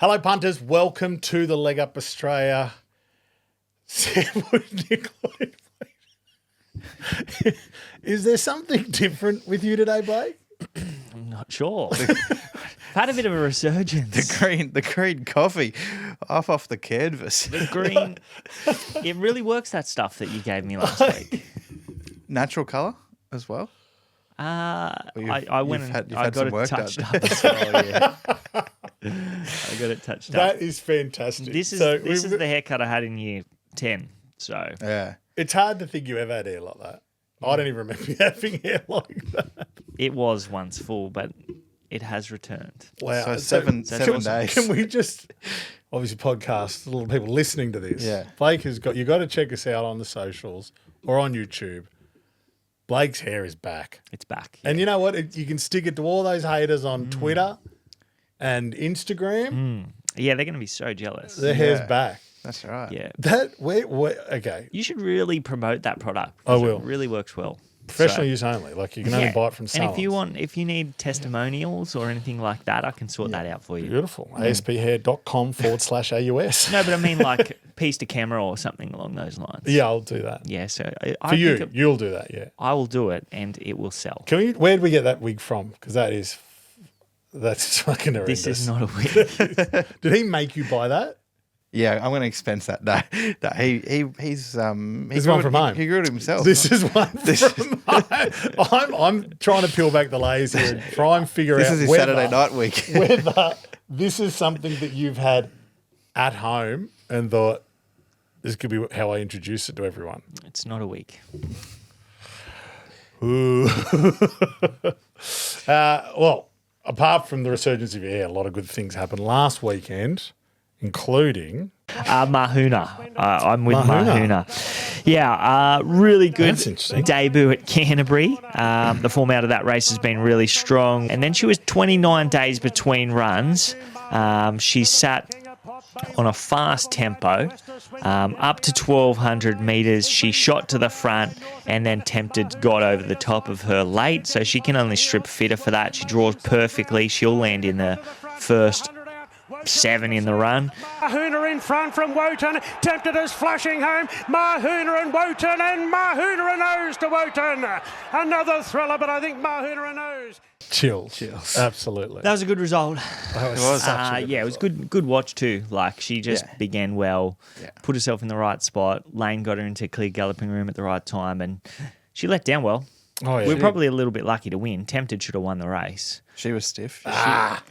Hello, punters. Welcome to the Leg Up Australia. Is there something different with you today, Blake? I'm not sure. I've had a bit of a resurgence. The green coffee off the canvas. The green, it really works, that stuff that you gave me last week. Natural colour as well. I went and I had got some it work touched done. up as well, yeah. I got it touched up. That is fantastic. This is the haircut I had in year 10. So Yeah. It's hard to think you ever had hair like that. I don't even remember you having hair like that. it was once full, but it has returned. Wow. So seven days. Can we just, obviously podcast, a lot of people listening to this. Yeah. Blake has got, you got to check us out on the socials or on YouTube. Blake's hair is back. It's back. And you know what? You can stick it to all those haters on Twitter and Instagram. Yeah, they're going to be so jealous. Their hair's back. That's right. Yeah. Okay. You should really promote that product. I will. It really works well. Professional So- use only. Like you can only buy it from salons. And if you need testimonials or anything like that, I can sort that out for you. Beautiful. asphair.com/AUS. No, but I mean like piece to camera or something along those lines. Yeah, I'll do that. Yeah, so For you, you'll do that, yeah. I will do it and it will sell. Where did we get that wig from? Because that's fucking horrendous. This is not a wig. Did he make you buy that? Yeah, I'm going to expense that. No, he's This is one from home. He grew it himself. This is one from home. I'm trying to peel back the layers here and try and figure This out is his whether, Saturday night week. whether this is something that you've had at home and thought, this could be how I introduce it to everyone. It's not a wig. Ooh. Well, apart from the resurgence of your hair, a lot of good things happened last weekend, including Mahuna. I'm with Mahuna. Mahuna. Yeah, really good That's interesting. debut at Canterbury. The form out of that race has been really strong. And then she was 29 days between runs. She sat on a fast tempo, up to 1,200 metres. She shot to the front and then got over the top of her late, so she can only strip fitter for that. She draws perfectly. She'll land in the first 7 in the run. Mahuna in front from Wotan, tempted as flashing home. Mahuna and Wotan, and Mahuna and nose to Wotan. Another thriller, but I think Mahuna and nose. chills. Absolutely. That was a good result. That was such a good Yeah, it was good watch too. Like she just began well, put herself in the right spot. Lane got her into clear galloping room at the right time, and she let down well. Oh, yeah. We're probably a little bit lucky to win. Tempted should have won the race. She was stiff.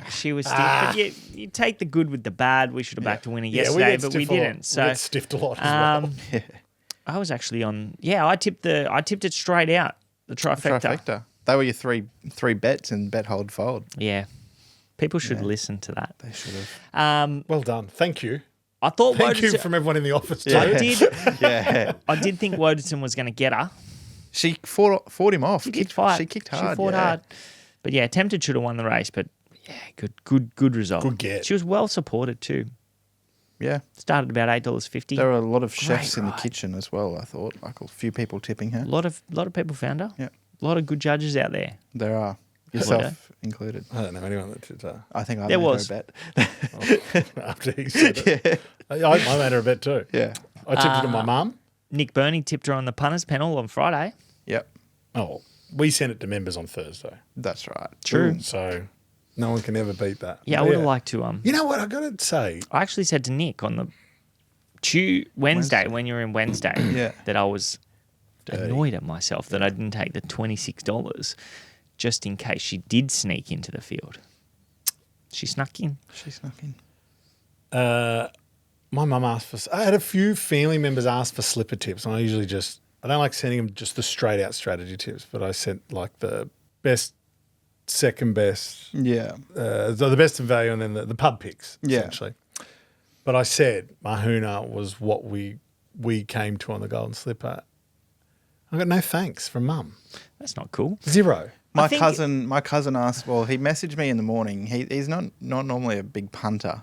She was stiff, but you take the good with the bad. We should have backed a winner yesterday, but we didn't. So we get stiffed a lot as well. I was actually on. Yeah, I tipped it straight out. The trifecta. They were your three bets in bet, hold, fold. Yeah, people should listen to that. They should have. Well done. Thank you. I thought Thank you Woderson, from everyone in the office too. I did. Yeah. I did think Woderson was going to get her. She fought him off. She did fight. She kicked hard. She fought hard. But yeah, Tempted should have won the race. But yeah, good result. Good get. She was well supported too. Yeah. Started about $8.50. There were a lot of chefs Great in the ride. kitchen as well, I thought. Like a few people tipping her. A lot of people found her. Yeah. A lot of good judges out there. There are. Would Yourself included. I don't know anyone that did that. I think I There made was. her a bet. After he said it. I made her a bet too. Yeah. I tipped it to my mum. Nick Burney tipped her on the punters panel on Friday. Yep. Oh, we sent it to members on Thursday. That's right. True. So no one can ever beat that. Yeah, I would have liked to. You know what? I got to say, I actually said to Nick on the Wednesday when you were in Wednesday Yeah. that I was annoyed at myself that I didn't take the $26 just in case she did sneak into the field. She snuck in. She snuck in. my mum asked for. I had a few family members ask for slipper tips, and I usually I don't like sending them just the straight out strategy tips, but I sent like the best, second best, Yeah. the best in value, and then the pub picks essentially. But I said Mahuna was what we came to on the Golden Slipper. I got no thanks from mum. That's not cool. Zero. My cousin asked. Well, he messaged me in the morning. He's not normally a big punter,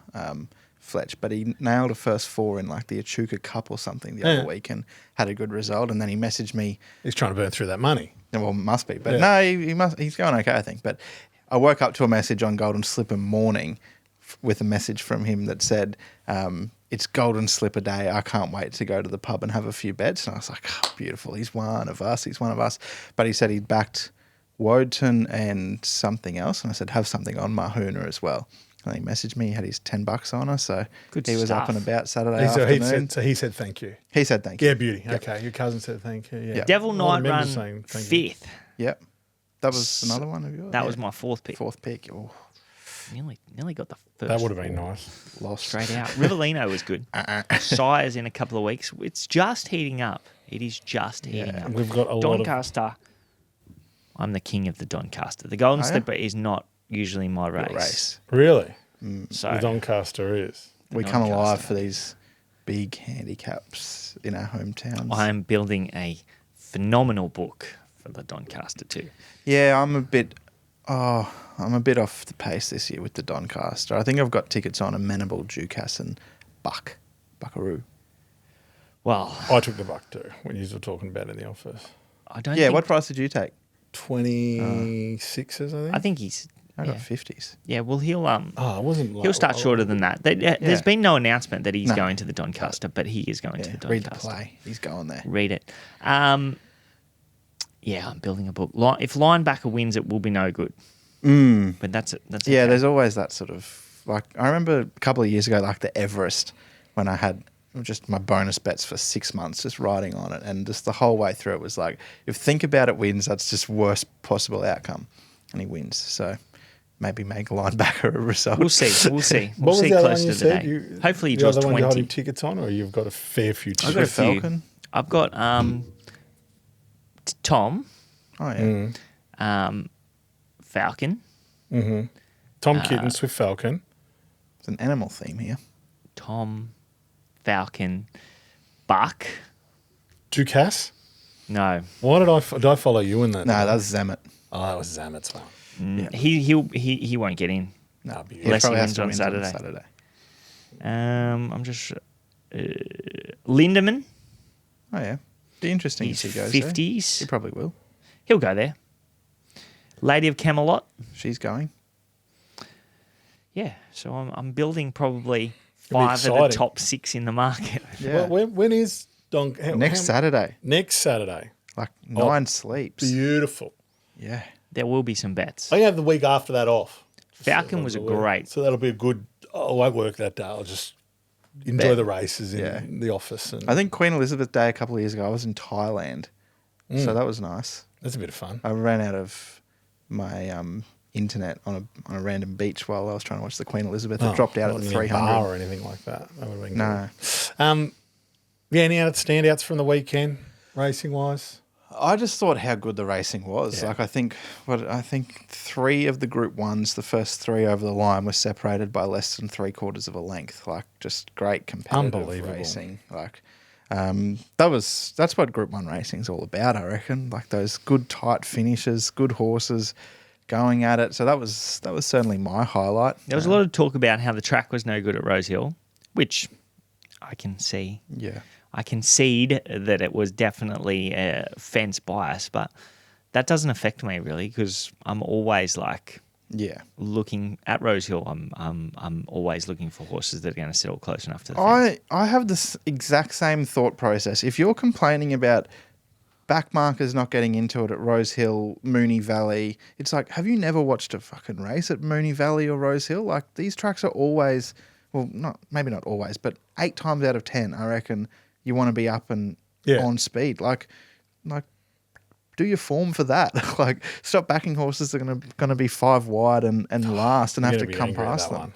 Fletch, but he nailed a first 4 in like the Echuca Cup or something the other week and had a good result. And then he messaged me. He's trying to burn through that money. Well, must be, but no, he must. He's going okay, I think. But I woke up to a message on Golden Slipper morning with a message from him that said, it's Golden Slipper Day. I can't wait to go to the pub and have a few bets. And I was like, oh, beautiful. He's one of us. But he said he'd backed Woden and something else. And I said, have something on Mahuna as well. And he messaged me. He had his $10 on us. So Good he was stuff. up and about Saturday afternoon. He said thank you. He said thank you. Yeah, beauty. Yep. Okay, your cousin said thank you. Yeah. Yep. Devil A lot of Knight members run saying thank you. 5th. Yep. That was another one of yours. That was my 4th pick. Fourth pick. Oh, Nearly got the first. That would have been nice. lost. Straight out. Rivellino was good. Shires in a couple of weeks. It's just heating up. It is just heating up. We've got a lot of... Doncaster. I'm the king of the Doncaster. The Golden Oh, yeah? Slipper is not usually my race. Really? So The Doncaster is. We come alive Doncaster. for these big handicaps in our hometowns. I am building a phenomenal book for the Doncaster too. Yeah, I'm a bit off the pace this year with the Doncaster. I think I've got tickets on Amenable, Ducasse and Buckaroo. Well, I took the buck too when you were talking about it in the office. I don't. Yeah, think, what price did you take? 26s, I think. I think he's. I yeah. got 50s. Yeah, well, he'll Oh, it wasn't. he'll start shorter than that. There's been no announcement that he's No. going to the Doncaster, but he is going to Yeah, the read the Doncaster. play. He's going there. Read it. Yeah, I'm building a book. If linebacker wins, it will be no good. But that's it. That's Yeah, okay. there's always that sort of, like, I remember a couple of years ago, like the Everest, when I had just my bonus bets for 6 months, just riding on it. And just the whole way through it was like, if Think About It wins, that's just worst possible outcome. And he wins. So maybe make linebacker a result. We'll see. We'll see. What We'll was see the other close one you to the said? day. Hopefully he the draws other one you're holding 20. tickets on, or you've got a fair few I've tickets? got a few. Falcon? I've got Tom, Oh, yeah. Falcon, Tom Kitten, Swift Falcon. It's an animal theme here. Tom, Falcon, Buck. Ducasse? No, Why did I follow you in that? No, that's Zamet. Oh, that was Zamet's one. he won't get in. No, be He Unless he probably has wins to on win Saturday. I'm just Lindemann. Oh, yeah. Be interesting He's if he goes there. 50s. He probably will. He'll go there. Lady of Camelot. She's going. Yeah, so I'm building probably It'll be 5 of the exciting. top 6 in the market. Yeah. When is Don? Next Saturday. Next Saturday. Like 9 sleeps. Beautiful. Yeah. There will be some bets. I have the week after that off. Falcon was a great. So that'll be a good. I won't work that day. I'll just enjoy Bet. the races in Yeah. the office. And I think Queen Elizabeth Day a couple of years ago, I was in Thailand. So that was nice. that's a bit of fun. I ran out of my internet on a random beach while I was trying to watch the Queen Elizabeth. It dropped out at not the in a 300. bar or anything like that. That would have been No. good. Yeah, any other standouts from the weekend, racing wise? I just thought how good the racing was. Yeah. Like I think 3 of the Group 1s, the first 3 over the line, were separated by less than 3/4 of a length. Like just great competitive Unbelievable. racing. Like that's what Group 1 racing's all about, I reckon. Like those good tight finishes, good horses going at it. So that was certainly my highlight. There was a lot of talk about how the track was no good at Rosehill, which I can see. Yeah. I concede that it was definitely fence bias, but that doesn't affect me really because I'm always like Yeah. looking at Rosehill. I'm always looking for horses that are going to settle close enough to the fence. I have this exact same thought process. If you're complaining about backmarkers not getting into it at Rosehill, Moonee Valley, it's like, have you never watched a fucking race at Moonee Valley or Rosehill? Like these tracks are always, well, maybe not always, but 8 times out of 10, I reckon you want to be up and on speed. Like do your form for that. Like stop backing horses that are gonna be 5 wide and last and have to come past them.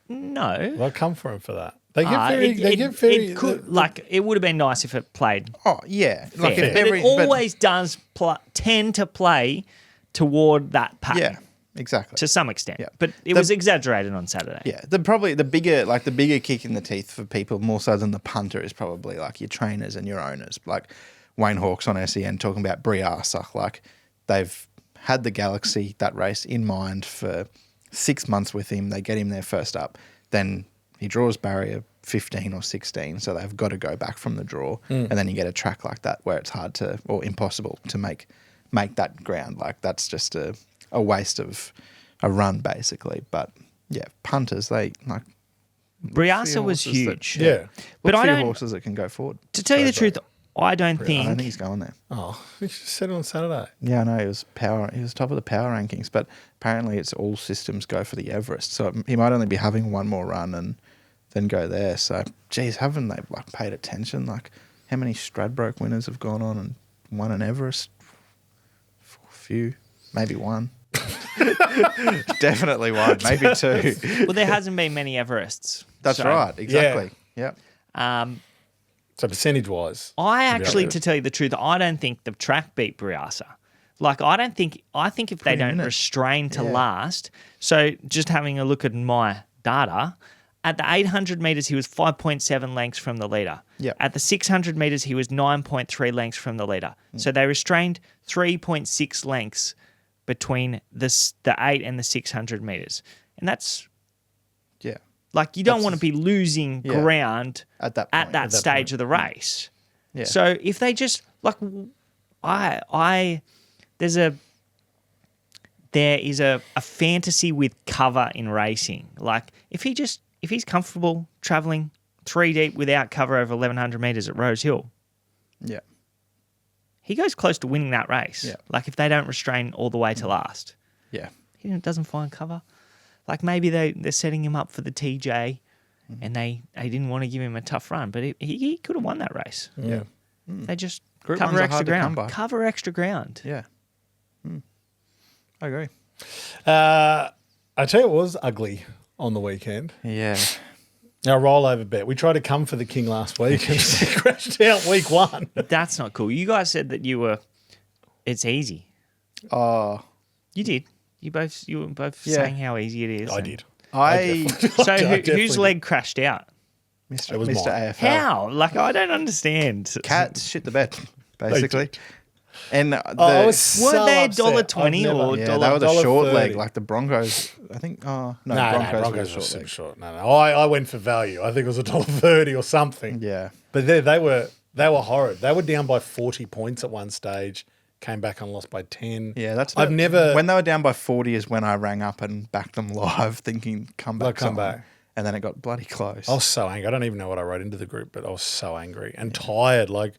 No. They'll come for him for that. They get very. It could, like, it would have been nice if it played Oh yeah, like fair, if but every, it always does tend to play toward that pattern. yeah, exactly. To some extent. Yeah. But it was exaggerated on Saturday. Yeah, the bigger kick in the teeth for people more so than the punter is probably like your trainers and your owners. Like Wayne Hawkes on SEN talking about Briasa. Like they've had the Galaxy, that race, in mind for 6 months with him. They get him there first up. Then he draws barrier 15 or 16, so they've got to go back from the draw. And then you get a track like that where it's hard to, or impossible to make that ground. Like that's just a waste of a run basically. But Yeah, punters, they like. Briasa was horses that- huge. Yeah. But I few don't. horses that can go forward. To tell you the truth, I don't I think. don't think he's going there. Oh, you should said it on Saturday. Yeah, I know he was power. He was top of the power rankings, but apparently it's all systems go for the Everest. So he might only be having one more run and then go there. So, geez, haven't they like paid attention? Like, how many Stradbroke winners have gone on and won an Everest? A few, maybe one. Definitely one, maybe two. Well, there hasn't been many Everests. That's So, right, exactly. Yep. So percentage-wise. I actually, Yeah. to tell you the truth, I don't think the track beat Briasa. Like, I think if they don't minutes. restrain to Yeah. last, so just having a look at my data, at the 800 metres, he was 5.7 lengths from the leader. Yep. At the 600 metres, he was 9.3 lengths from the leader. So they restrained 3.6 lengths between the 8 and the 600 metres. And that's, Yeah. like, you don't That's- want to be losing Yeah. ground At that at point. that stage of the race. Yeah. So if they just like there is a fantasy with cover in racing. Like if he's comfortable traveling 3 deep without cover over 1100 meters at Rosehill, Yeah. he goes close to winning that race. Yeah. Like if they don't restrain all the way to last, Yeah. he doesn't find cover. Like maybe they're setting him up for the TJ. And they didn't want to give him a tough run, but he could have won that race. Yeah. They just Group cover runs are extra hard to come ground. by. Cover extra ground. Yeah. I agree. I tell you, it was ugly on the weekend. Yeah. Our rollover bet. We tried to come for the king last week and he crashed out week one. That's not cool. You guys said that it's easy. Oh, You did. You were both Yeah. saying how easy it is. I and- did. I So definitely whose did. leg crashed out? Mr. It was Mr. mine. AFL. How? Like I don't understand. Cats shit the bed, basically. did. And I was Weren't so they upset. $1.20 I've never- or yeah, dollar- they were the short $1.30. leg, like the Broncos. I think. Oh no, No, Broncos, Broncos were were the short super leg. short. No. I went for value. I think it was $1.30 or something. Yeah. But they were horrid. They were down by 40 points at one stage, came back and lost by 10. Yeah, that's. I've never. When they were down by 40 is when I rang up and backed them live, thinking come back, They'll come back. and then it got bloody close. I was so angry. I don't even know what I wrote into the group, but I was so angry and tired. Like,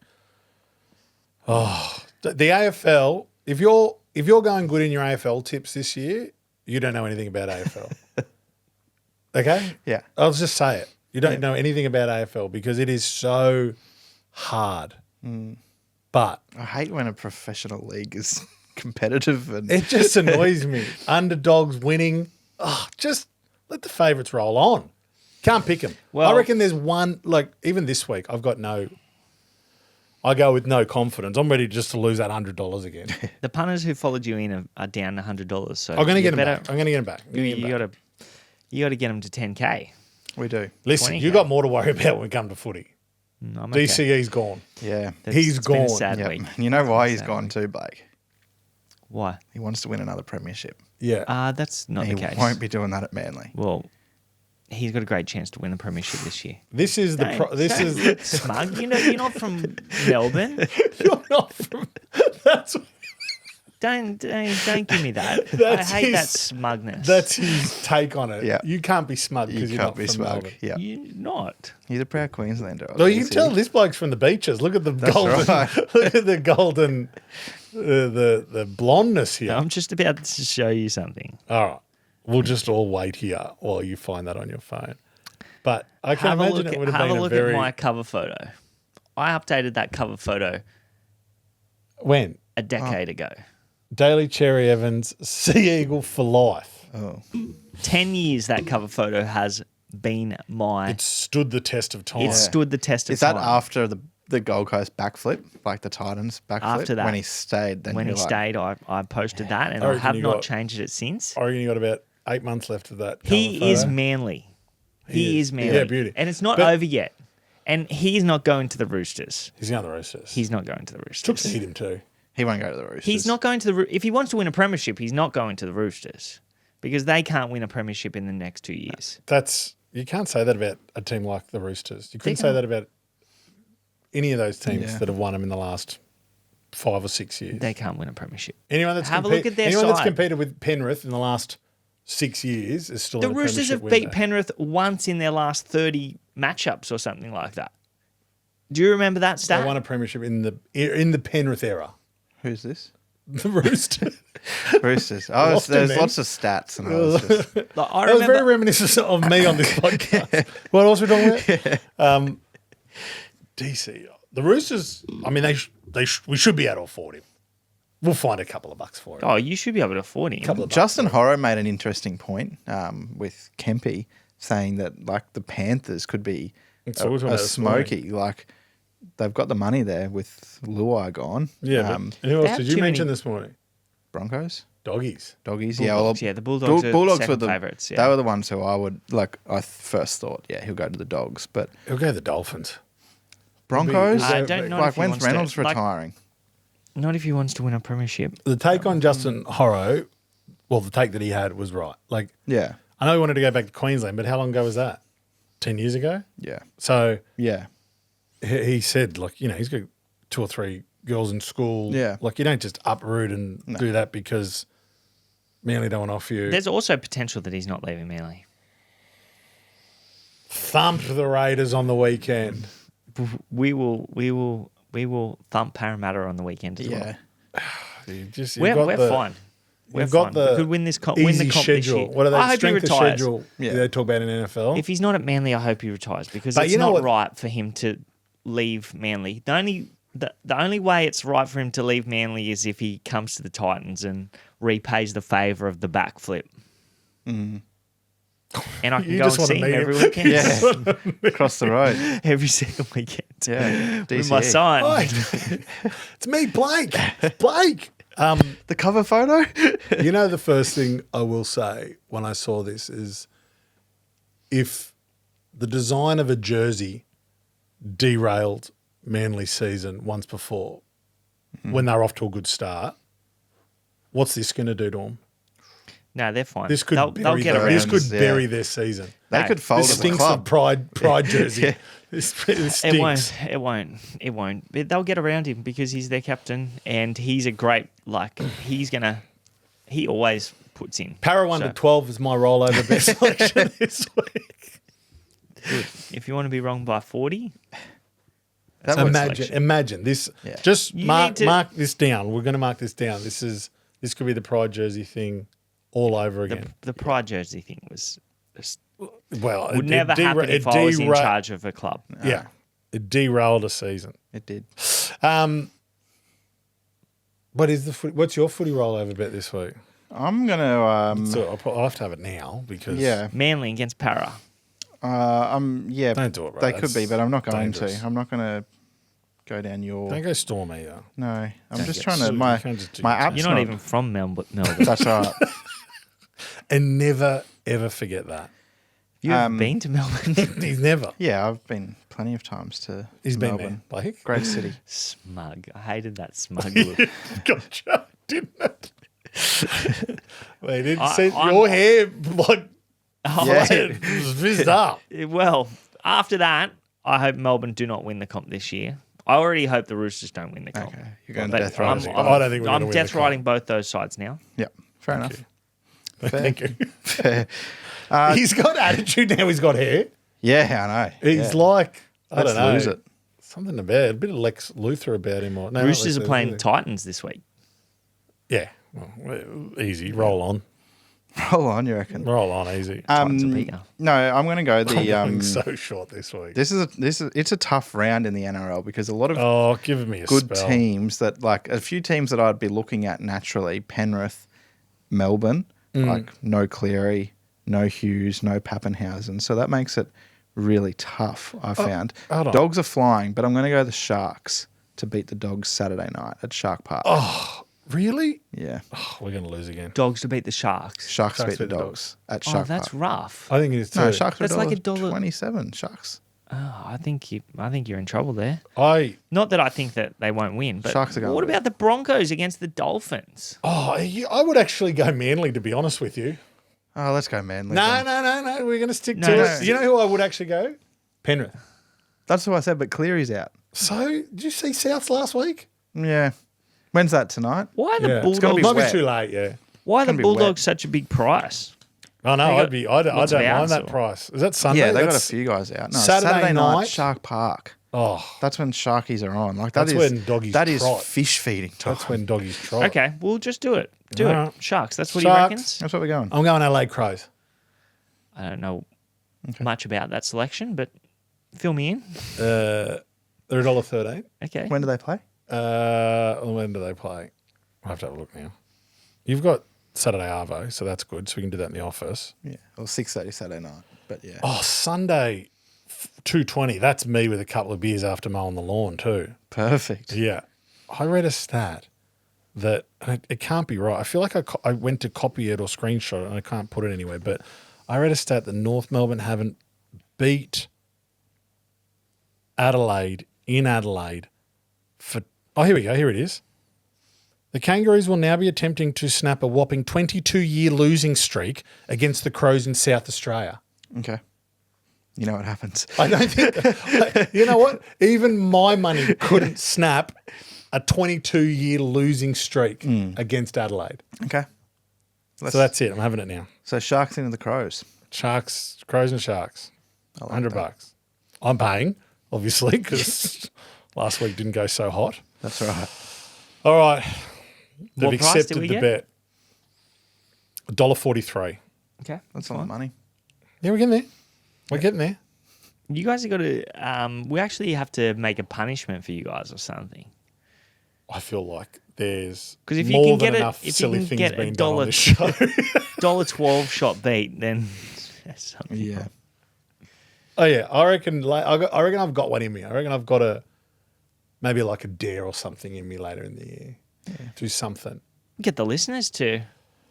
the AFL. If you're going good in your AFL tips this year, you don't know anything about AFL. Okay? Yeah. I'll just say it. You don't know anything about AFL because it is so hard. But I hate when a professional league is competitive and it just annoys me. Underdogs winning. Oh, just let the favourites roll on. Can't pick them. Well- I reckon there's one, like even this week, I go with no confidence. I'm ready just to lose that $100 again. The punters who followed you in are down $100. So I'm going to you get them better- back. I'm going to get them back. You got to get them to 10K. we do. Listen, 20K. you got more to worry about when we come to footy. I'm okay. DCE's gone. Yeah. He's It's been a gone. sad Yep. week. You know why he's Sad gone week. too, Blake? Why? He wants to win another premiership. Yeah. That's not He the case. won't be doing that at Manly. Well, he's got a great chance to win the premiership this year. This is the Don't get smug. You're not from Melbourne. You're not from. That's Don't give me that. That's I hate that his- smugness. that's his take on it. Yeah. You can't be smug You because you're can't not be from smug. Melbourne. Yeah. You're not. He's a proud Queenslander. No, you can Is tell he? this bloke's from the beaches. Look at the golden, right. look at the golden, the blondness here. I'm just about to show you something. All right, we'll just all wait here while you find that on your phone. But I can Have a imagine look, it would have have a been look very at my cover photo. I updated that cover photo when a decade ago. Daly Cherry Evans Sea Eagle for life. Oh. 10 years that cover photo has been my... It stood the test of time. It stood the test of Is that time. after the Gold Coast backflip, like the Titans backflip? After that. When he stayed. Then When he you're like, stayed, I posted that, and I I reckon have you not got- changed it since. I reckon you got about 8 months left of that. cover He is photo. manly. He is manly. Yeah, beauty. And it's not But- over yet. And he's not going to the Roosters. He's going to the Roosters. He's not going to the Took Roosters. to hit him too. He won't go to the Roosters. He's not going to the... If he wants to win a premiership, he's not going to the Roosters because they can't win a premiership in the next 2 years. You can't say that about a team like the Roosters. You couldn't They say can't. that about any of those teams Yeah. that have won them in the last 5 or 6 years. They can't win a premiership. Anyone that's Have a look at their anyone that's side. competed with Penrith in the last 6 years is still The in the Roosters premiership have beat window. Penrith once in their last 30 matchups or something like that. Do you remember that They stat? won a premiership in the Penrith era. Who's this? The Roosters. Roosters. Lost There's him, lots of stats, and I was just Like, I That was remember. very reminiscent of me on this podcast. What else are we talking about? DC. The Roosters, I mean, we should be able to afford him. We'll find a couple of bucks for him. Oh, you should be able to afford him. Couple of bucks. Justin Horro made an interesting point with Kempy, saying that like the Panthers could be That's what we were talking about a this morning. smoky. Like they've got the money there with Luai gone. Yeah. But and who they else have did you too many- mention this morning? Broncos, Doggies. Doggies. Bulldogs, yeah, the Bulldogs are were second the favourites, yeah. They were the ones who I would like. I first thought, yeah, he'll go to the Dogs, but He'll go to the Dolphins. Broncos. I don't know like if he when's wants to- Reynolds like- retiring? Not if he wants to win a premiership. The take on Justin Horro, well, the take that he had was right. Like, Yeah, I know he wanted to go back to Queensland, but how long ago was that? 10 years ago? yeah, So yeah. he said, like, you know, he's got 2 or 3 girls in school. Yeah. Like, you don't just uproot and do that because Manly don't want to offer you. There's also potential that he's not leaving Manly. Thumped the Raiders on the weekend. We will thump Parramatta on the weekend as well. Yeah. We're fine. We've got the we could win this win easy the comp schedule. this year. What are they? I hope he Strength of retires. schedule Yeah. they talk about in NFL. If he's not at Manly, I hope he retires because But it's you know not what- right for him to leave Manly. The only way it's right for him to leave Manly is if he comes to the Titans and repays the favour of the backflip. And I can You go just and wanna see him meet him. every weekend. Yeah. Across the road. Every single weekend. Yeah. With my DCE. son. Right. It's me, Blake. It's Blake. The cover photo? You know, the first thing I will say when I saw this is if the design of a jersey derailed Manly's season once before when they're off to a good start, what's this going to do to them? No, they're fine. This could they'll bury get their, around. this could Yeah. bury their season. They No, could fold This as a stinks club. of pride jersey. Yeah. This It stinks. won't. But they'll get around him because he's their captain and he's a great, he always puts in. Para 1 to 12 is my rollover best selection this week. If you want to be wrong by 40, That was Imagine this. Yeah. Just You mark need to- mark this down. We're going to mark this down. This could be the pride jersey thing all over again. the pride jersey thing was Well, would never happen if I was in charge of a club. Yeah, it derailed a season. It did. What's your footy rollover bet this week? I'm gonna. So I'll have to have it now because Yeah. Manly against Para. Yeah. Don't do it, bro. They could be, That's but I'm not going dangerous. to. I'm not gonna go down your. Don't go storm either. No, I'm Don't just get trying to. sued. My You can't just do my your app's You're not even from Melbourne. That's right. And never ever forget that. You have been to Melbourne. He's never. Yeah, I've been plenty of times to He's been Melbourne. there, Blake. Great city. Smug. I hated that smug look. Gotcha, didn't it? Wait, didn't I- see I'm- your hair like Yeah. it was fizzed up. Well, after that, I hope Melbourne do not win the comp this year. I already hope the Roosters don't win the comp. Okay, you're going But death ride. I don't think we're gonna I'm win the death comp. riding both those sides now. Yeah, fair enough. Thank you. Fair. He's got attitude now. He's got hair. Yeah, I know. He's yeah. like I Let's don't know. lose it. Something about it. A bit of Lex Luthor about him. Or, no, not Roosters are Lex playing Luthor. Titans this week. Yeah, well, easy. Roll on. Roll on, you reckon? Roll on, easy. Titans are bigger. No, I'm going to go I'm the. going so short this week. This is it's a tough round in the NRL because a lot of Oh, give me a good spell. teams that like a few teams that I'd be looking at naturally: Penrith, Melbourne, like no Cleary, no Hughes, no Pappenhausen. So that makes it really tough. I found hold on. Dogs are flying, but I'm going to go the Sharks to beat the Dogs Saturday night at Shark Park. Really? Yeah, Oh, we're going to lose again. Dogs to beat the Sharks. Sharks Sharks beat the beat the Dogs at Oh, Shark that's Park. rough. I think it is too. No, Sharks That's are like $1. $1.27. Sharks. Oh, I think you're in trouble there. I Not that I think that they won't win, but Sharks are gonna what win. about the Broncos against the Dolphins? I would actually go Manly, to be honest with you. Oh, let's go Manly. No, then. no. We're going to stick No, to no. it. You know who I would actually go? Penrith. That's what I said, but Cleary's out. So, did you see Souths last week? Yeah. When's that tonight? Why are the Yeah. It's gonna Bulldogs? be Might wet. be too late, yeah. Why are the gonna be Bulldogs wet. such a big price? Oh no, They got I don't lots of mind outs, that or- price. Is that Sunday? Yeah, they got a That's- few guys out. No, Saturday night, night? Shark Park. Oh, That's when sharkies are on. Like That's that is when doggies that is trot. fish feeding time. that's when doggies try. Okay, we'll just do it. Do Alright. it. Sharks. That's what Sharks. he reckons. That's what we're going. I'm going Adelaide Crows. I don't know much about that selection, but fill me in. They're $1.13. Okay. When do they play? When do they play? I'll have to have a look now. You've got Saturday Arvo, so that's good. So we can do that in the office. Yeah, or 6:30 Saturday night. But yeah, Oh, Sunday, 2:20. That's me with a couple of beers after mowing the lawn too. perfect. Yeah. I read a stat that, and it can't be right. I feel like I went to copy it or screenshot it and I can't put it anywhere, but I read a stat that North Melbourne haven't beat Adelaide in Adelaide for, oh, here we go. Here it is. The Kangaroos will now be attempting to snap a whopping 22-year losing streak against the Crows in South Australia. Okay, you know what happens. I don't think, you know what? Even my money couldn't snap a 22-year losing streak against Adelaide. Okay, So that's it. I'm having it now. so Sharks into the Crows. Sharks, Crows and Sharks. I like $100. that. I'm paying, obviously, because last week didn't go so hot. That's right. All right. They've What price did accepted we the get? bet. $1.43. Okay. That's a lot of money. Yeah, we're getting there. We're getting there. You guys have got to. We actually have to make a punishment for you guys or something. I feel like there's 'Cause if you more can than get enough if you silly can things get being done on $1 this show. $1.12 shot beat, then that's something. Yeah. Oh yeah, I reckon I've got one in me. I reckon I've got maybe like a dare or something in me later in the year. Do something. Get the listeners to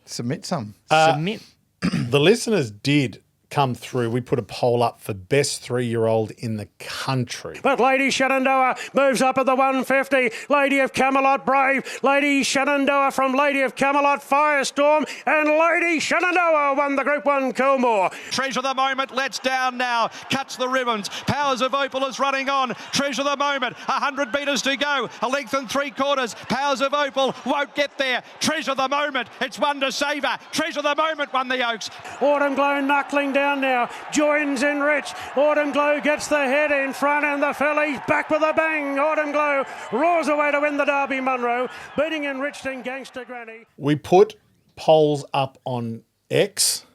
Submit some. submit. The listeners did come through. We put a poll up for best 3-year-old in the country. But Lady Shenandoah moves up at the 150. Lady of Camelot Brave. Lady Shenandoah from Lady of Camelot Firestorm. And Lady Shenandoah won the Group 1 Kilmore. Treasure the moment, lets down now, cuts the ribbons. Powers of Opal is running on. Treasure the moment, 100 metres to go, a length and 3/4. Powers of Opal won't get there. Treasure the moment, it's one to savour. Treasure the moment won the Oaks. Autumn Glow knuckling down now. Joins in Rich. Autumn Glow gets the head in front and the fillies back with a bang. Autumn Glow roars away to win the Derby Munro, beating Enriched and Gangster Granny. We put polls up on X.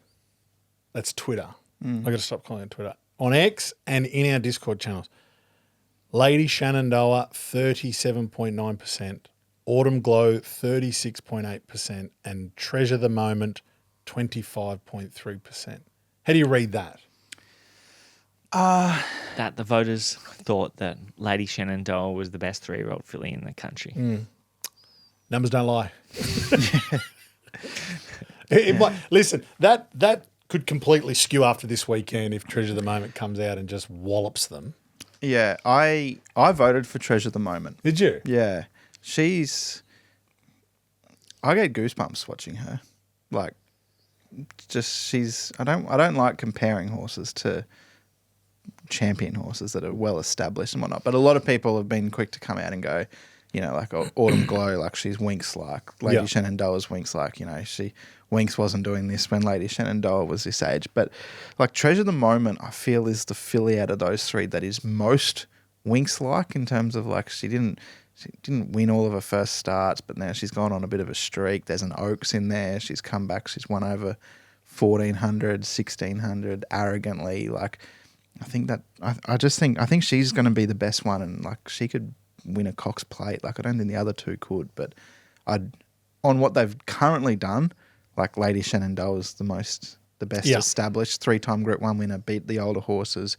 That's Twitter. I've got to stop calling it Twitter. On X and in our Discord channels. Lady Shenandoah, 37.9%. Autumn Glow, 36.8%. And Treasure the Moment, 25.3%. How do you read that? That the voters thought that Lady Shenandoah was the best 3-year-old filly in the country. Numbers don't lie. It might, listen, that could completely skew after this weekend if Treasure the Moment comes out and just wallops them. Yeah, I voted for Treasure the Moment. Did you? Yeah, I get goosebumps watching her. Like, just I don't like comparing horses to champion horses that are well established and whatnot. But a lot of people have been quick to come out and go, you know, like Autumn Glow, like she's Winx like. Lady Shenandoah's Winx like, you know, Winx wasn't doing this when Lady Shenandoah was this age. But like Treasure the Moment, I feel is the filly out of those three that is most Winx like in terms of like she didn't win all of her first starts, but now she's gone on a bit of a streak. There's an Oaks in there. She's come back. She's won over 1,400, 1,600 arrogantly. Like, I think she's going to be the best one, and like she could win a Cox Plate. Like, I don't think the other two could, but on what they've currently done, like Lady Shenandoah is the best established 3-time Group 1 winner, beat the older horses.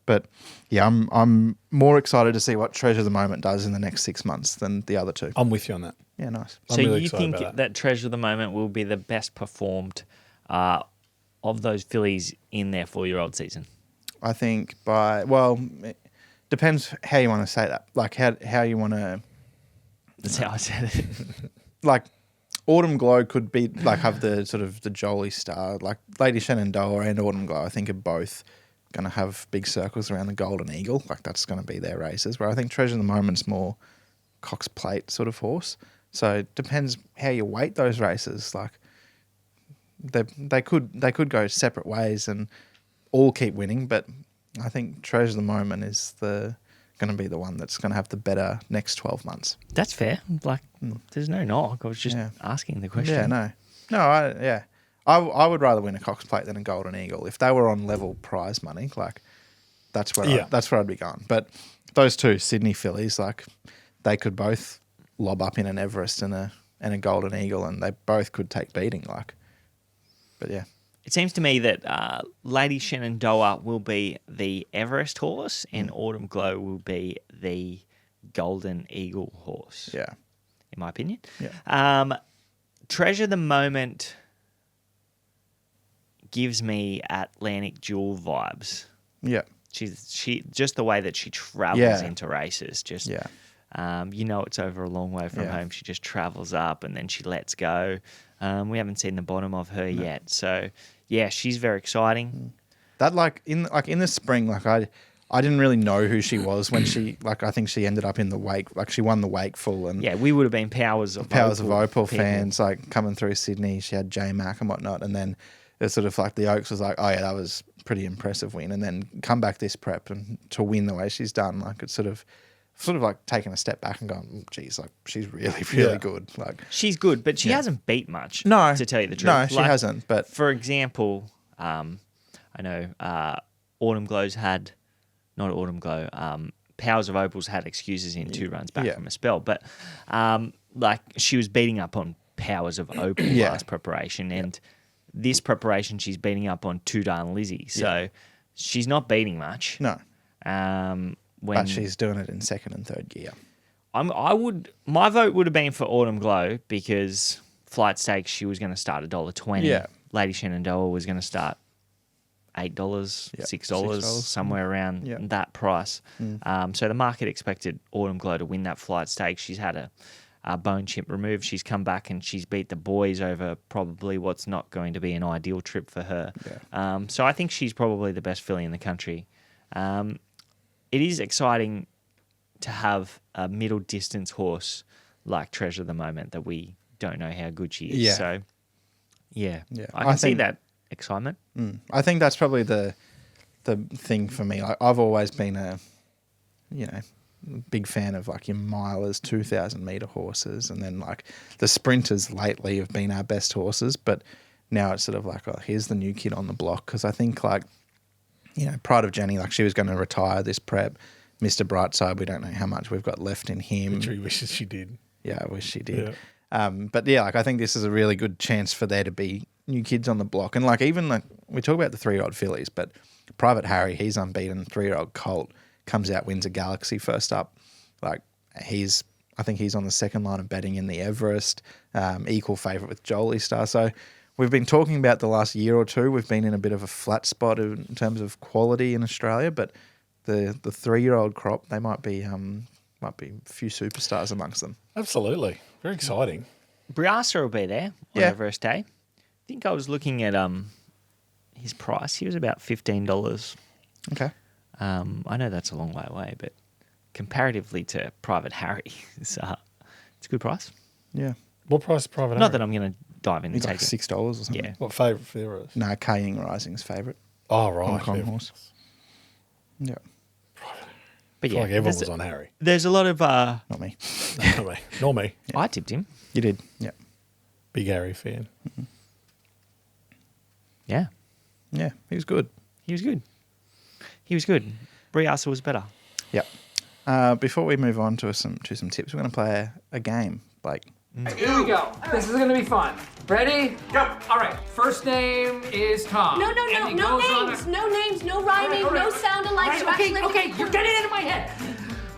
But yeah, I'm more excited to see what Treasure the Moment does in the next 6 months than the other two. I'm with you on that. Yeah, nice. So really you excited think about that Treasure the Moment will be the best performed of those fillies in their 4-year-old season? I think it depends how you want to say that. Like how you want to. That's how I said it. Like Autumn Glow could be like have the sort of the Jolie star. Like Lady Shenandoah and Autumn Glow, I think are both going to have big circles around the Golden Eagle. Like that's going to be their races. Where I think Treasure the Moment's more Cox Plate sort of horse. So it depends how you weight those races. Like they could go separate ways and all keep winning, but I think Treasure of the Moment is going to be the one that's going to have the better next 12 months. That's fair. Like, there's no knock. I was just asking the question. Yeah, I would rather win a Cox Plate than a Golden Eagle if they were on level prize money. Like, that's where I'd be going. But those two Sydney fillies, like, they could both lob up in an Everest and a Golden Eagle, and they both could take beating. Like, but yeah. It seems to me that Lady Shenandoah will be the Everest horse and Autumn Glow will be the Golden Eagle horse. Yeah. In my opinion. Yeah. Treasure the Moment gives me Atlantic Jewel vibes. Yeah. She just the way that she travels into races. Just it's over a long way from home. She just travels up and then she lets go. We haven't seen the bottom of her yet. So yeah, she's very exciting. That in the spring, like I didn't really know who she was when she I think she ended up in the Wake, like she won the Wakeful, and we would have been Powers of Opal fans like coming through Sydney. She had J Mac and whatnot, and then it's sort of like the Oaks was like, oh yeah, that was pretty impressive win, and then come back this prep and to win the way she's done, like it's sort of like taking a step back and going, geez, like she's really, really good. Like she's good, but she hasn't beat much. No, to tell you the truth, no, she hasn't. But for example, I know Autumn Glow's had not Autumn Glow. Powers of Opal's had excuses in 2 runs back from a spell, but like she was beating up on Powers of Opal last preparation, and this preparation she's beating up on Two Darn Lizzie. So she's not beating much. No. But she's doing it in second and third gear. My vote would have been for Autumn Glow because Flight Stakes she was going to start $1.20. Yeah. Lady Shenandoah was going to start $8, $6, somewhere around that price. So the market expected Autumn Glow to win that Flight Stakes. She's had a bone chip removed. She's come back and she's beat the boys over probably what's not going to be an ideal trip for her. Yeah. So I think she's probably the best filly in the country. It is exciting to have a middle distance horse like Treasure of the Moment that we don't know how good she is. Yeah. So, I can see that excitement. I think that's probably the thing for me. Like, I've always been a big fan of like your milers, 2,000 meter horses, and then like the sprinters lately have been our best horses, but now it's sort of like, oh, here's the new kid on the block. Because I think like, Pride of Jenny, like she was going to retire this prep. Mr. Brightside, we don't know how much we've got left in him. Which he wishes she did. Yeah, I wish she did. Yeah. But yeah, like I think this is a really good chance for there to be new kids on the block. And like even like we talk about the 3-year-old fillies, but Private Harry, he's unbeaten, 3-year-old colt, comes out, wins a Galaxy first up. Like I think he's on the second line of betting in the Everest, equal favourite with Jolie Star. So we've been talking about the last year or two. We've been in a bit of a flat spot in terms of quality in Australia, but the 3-year-old crop, they might be a few superstars amongst them. Absolutely, very exciting. Briasa will be there on Everest Day. I think I was looking at his price. He was about $15. Okay. I know that's a long way away, but comparatively to Private Harry, it's a good price. Yeah. What price is Private Harry? Not that I'm going to dive in and He's take like it. $6 or something. Yeah. What favourite for us? No, K-Ing Rising's favourite. Oh, right. Hong Kong horse. Yeah. But Like everyone was on Harry. There's a lot of... Not me. Not me. Nor me. Yeah. I tipped him. You did. Yeah. Big Harry fan. Mm-hmm. Yeah. Yeah, he was good. He was good. Briasa was better. Yep. Before we move on to some tips, we're going to play a game, Blake. Here we go. This is going to be fun. Ready? Go. All right. First name is Tom. No names, no rhyming, no sound alike. Okay, you're getting into my head.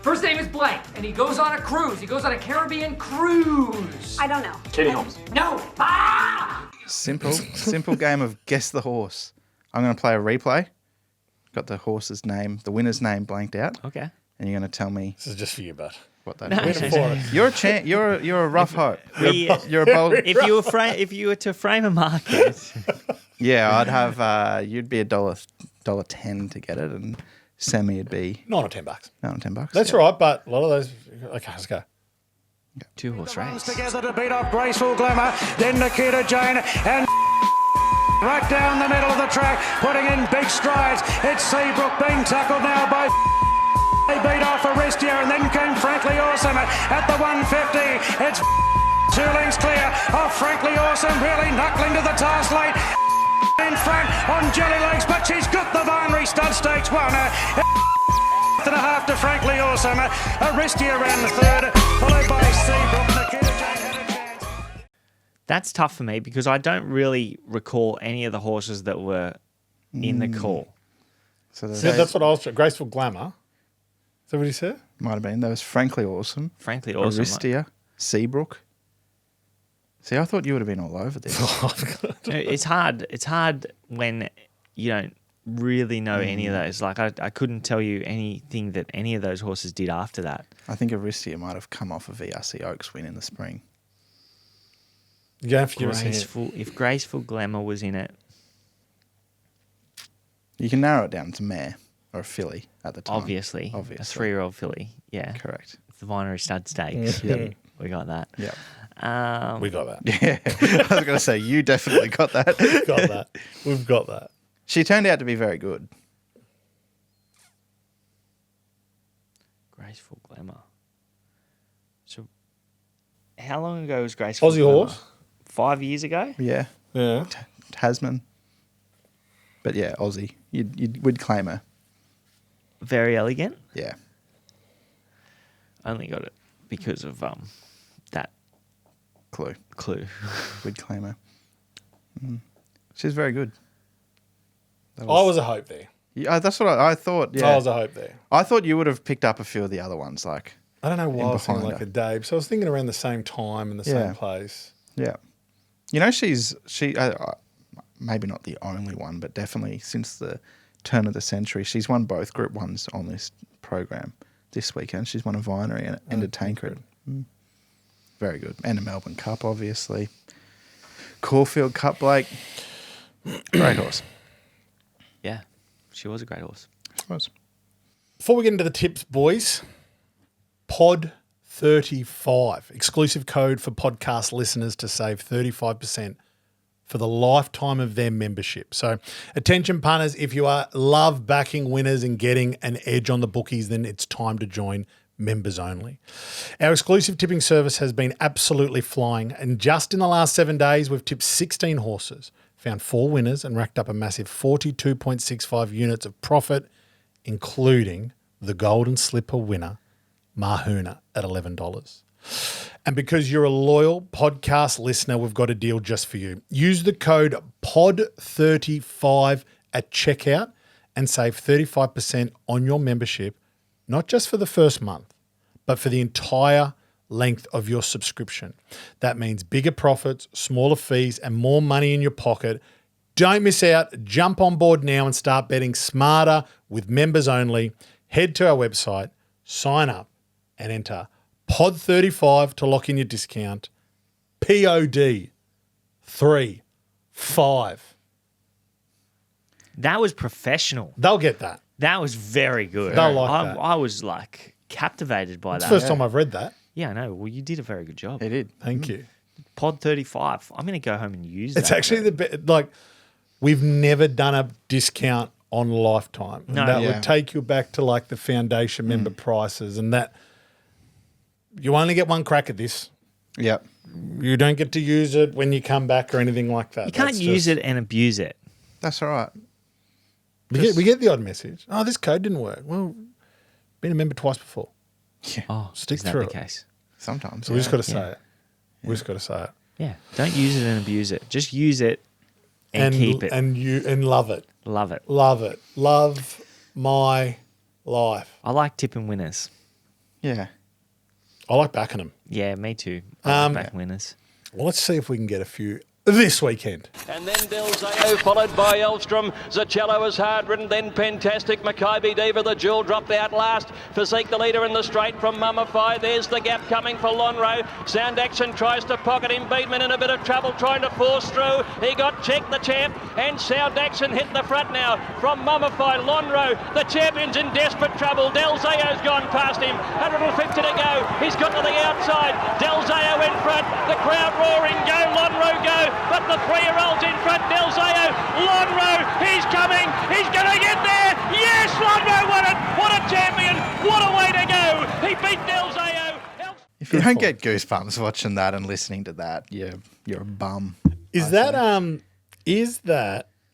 First name is Blank, and he goes on a cruise. He goes on a Caribbean cruise. I don't know. Katie Holmes. No. Ah! Simple game of guess the horse. I'm going to play a replay. Got the horse's name, the winner's name blanked out. Okay. And you're going to tell me This is just for you, bud. what that No, is. no. You're a rough hope. We- You're a bold. If you were to frame a market, Yeah, I'd have. You'd be $1.10 to get it, and Sammy would be $9 or $10. $10. That's Yeah. right, but a lot of those. Okay, let's go. 2-horse race. Together to beat off Graceful Glamour, then Nikita Jane and right down the middle of the track, putting in big strides. It's Seabrook being tackled now by they beat off Aristia, and then came Frankly Awesome at the 150. It's 2 lengths clear of Frankly Awesome, really knuckling to the task late. In front on Jelly Legs, but she's got the Vinery Stud Stakes 1. And a half to Frankly Awesome. Aristia ran third, followed by Seabrook. Nikita Jane had a chance. That's tough for me because I don't really recall any of the horses that were in the call. So That's what I was. Graceful Glamour. Is that what he said? might have been. That was Frankly Awesome. Frankly Awesome. Aristia, Seabrook. See, I thought you would have been all over this. It's hard. It's hard when you don't really know any of those. Like I couldn't tell you anything that any of those horses did after that. I think Aristia might have come off a VRC Oaks win in the spring. You have to give us a hint. If Graceful Glamour was in it, You can narrow it down to mare or a filly at the time. obviously. A 3-year-old filly. Yeah. Correct. It's the Vinery Stud Stakes. Yeah. We got that. Yeah. We got that. Yeah. I was going to say, you definitely got that. Got that. We've got that. She turned out to be very good. Graceful Glamour. So, how long ago was Graceful Aussie Glamour? horse. 5 years ago? Yeah. Yeah. Tasman. But yeah, Aussie. We'd claim her. Very elegant. Yeah. Only got it because of that Clue. clue. We'd claim her. She's very good. I was a hope there. Yeah, that's what I thought. Yeah. I was a hope there. I thought you would have picked up a few of the other ones. Like, I don't know why I was thinking behind like her. a Dave. So I was thinking around the same time in the Yeah. same place. yeah. You know, she maybe not the only one, but definitely since the turn of the century, she's won both Group 1s on this program this weekend. She's won a Vinery and a Tancred. Very good. And a Melbourne Cup, obviously. Caulfield Cup, Blake. Great horse. Yeah, she was a great horse. I suppose. Before we get into the tips, boys, Pod 35, exclusive code for podcast listeners to save 35% for the lifetime of their membership. So attention punters, if you love backing winners and getting an edge on the bookies, then it's time to join members only. Our exclusive tipping service has been absolutely flying, and just in the last 7 days, we've tipped 16 horses, found 4 winners and racked up a massive 42.65 units of profit, including the Golden Slipper winner, Mahuna, at $11. And because you're a loyal podcast listener, we've got a deal just for you. Use the code POD35 at checkout and save 35% on your membership, not just for the first month, but for the entire length of your subscription. That means bigger profits, smaller fees, and more money in your pocket. Don't miss out. Jump on board now and start betting smarter with members only. Head to our website, sign up, and enter POD35 to lock in your discount. POD35. That was professional. They'll get that. That was very good. They'll like that. I was like captivated by It's that. the first time I've read that. Yeah, I know. Well, you did a very good job. He did. Thank you. Pod 35. I'm going to go home and use that. It's actually the best. Like, we've never done a discount on Lifetime. And No. that Yeah. would take you back to like the foundation member prices, and that you only get one crack at this. Yep. You don't get to use it when you come back or anything like that. You can't use it and abuse it. That's all right. We get the odd message. Oh, this code didn't work. Well, been a member twice before. Oh, Stick is that through the it. case? Sometimes. So we just got to say Yeah. it. We just got to say it. Yeah. Don't use it and abuse it. Just use it and keep it. And love it. Love it. Love it. Love my life. I like tipping winners. Yeah. I like backing them. Yeah, me too. I like backing winners. Well, let's see if we can get a few this weekend. And then Del Zayo followed by Elstrom. Zachello is hard ridden, then Pentastic. Maccabi Diva, the jewel, dropped out last. Physique the leader in the straight from Mummify. There's the gap coming for Lonhro. Sound Action tries to pocket him. Beatman in a bit of trouble trying to force through. He got checked, the champ, and Sound Action hit the front now from Mummify. Lonhro, the champion's in desperate trouble. Del Zayo's gone past him. 150 to go. He's got to the outside. Del Zayo in front. The crowd roaring. Go, Lonhro, go. but the 3-year-old's in front. Delzeo, Lonro, he's coming. He's going to get there. Yes, Lonro won it. What a champion. What a way to go. He beat Delzeo. If you don't get goosebumps watching that and listening to that, you're a bum. Is that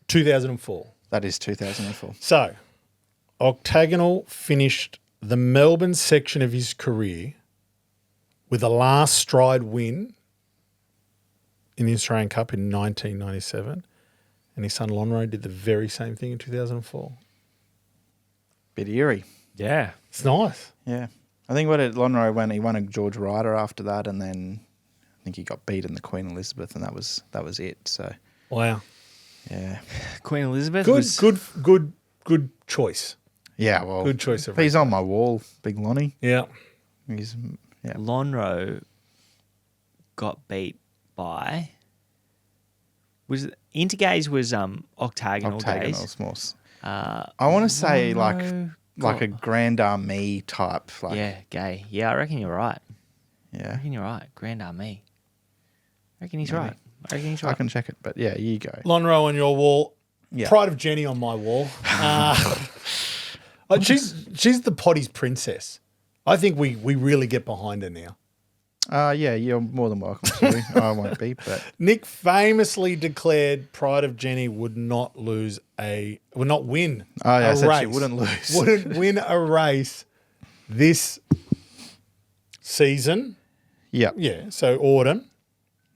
2004? That is 2004. So, Octagonal finished the Melbourne section of his career with a last stride win in the Australian Cup in 1997, and his son Lonro did the very same thing in 2004. Bit eerie. Yeah. It's nice. Yeah. I think Lonro won. He won a George Ryder after that, and then I think he got beat in the Queen Elizabeth, and that was it. So Wow. yeah, Queen Elizabeth Good choice. yeah. Well, Good choice of He's on my wall, Big Lonnie. Yeah. He's Lonro got beat by... Intergaze was octagonal days. Small. I want to say like a Grand Army type. Like, Yeah, gay. Yeah, I reckon you're right. I yeah. reckon you're right. Grand Army. I reckon he's Maybe. right. I reckon he's I right. can check it, but yeah, you go. Lonro on your wall. Yeah. Pride of Jenny on my wall. She's the potty's princess. I think we really get behind her now. Yeah, you're more than welcome to. I won't be, but Nick famously declared Pride of Jenny would not win oh yeah, I a said race. she wouldn't lose. Wouldn't win a race this season. Yeah, Yeah, so autumn.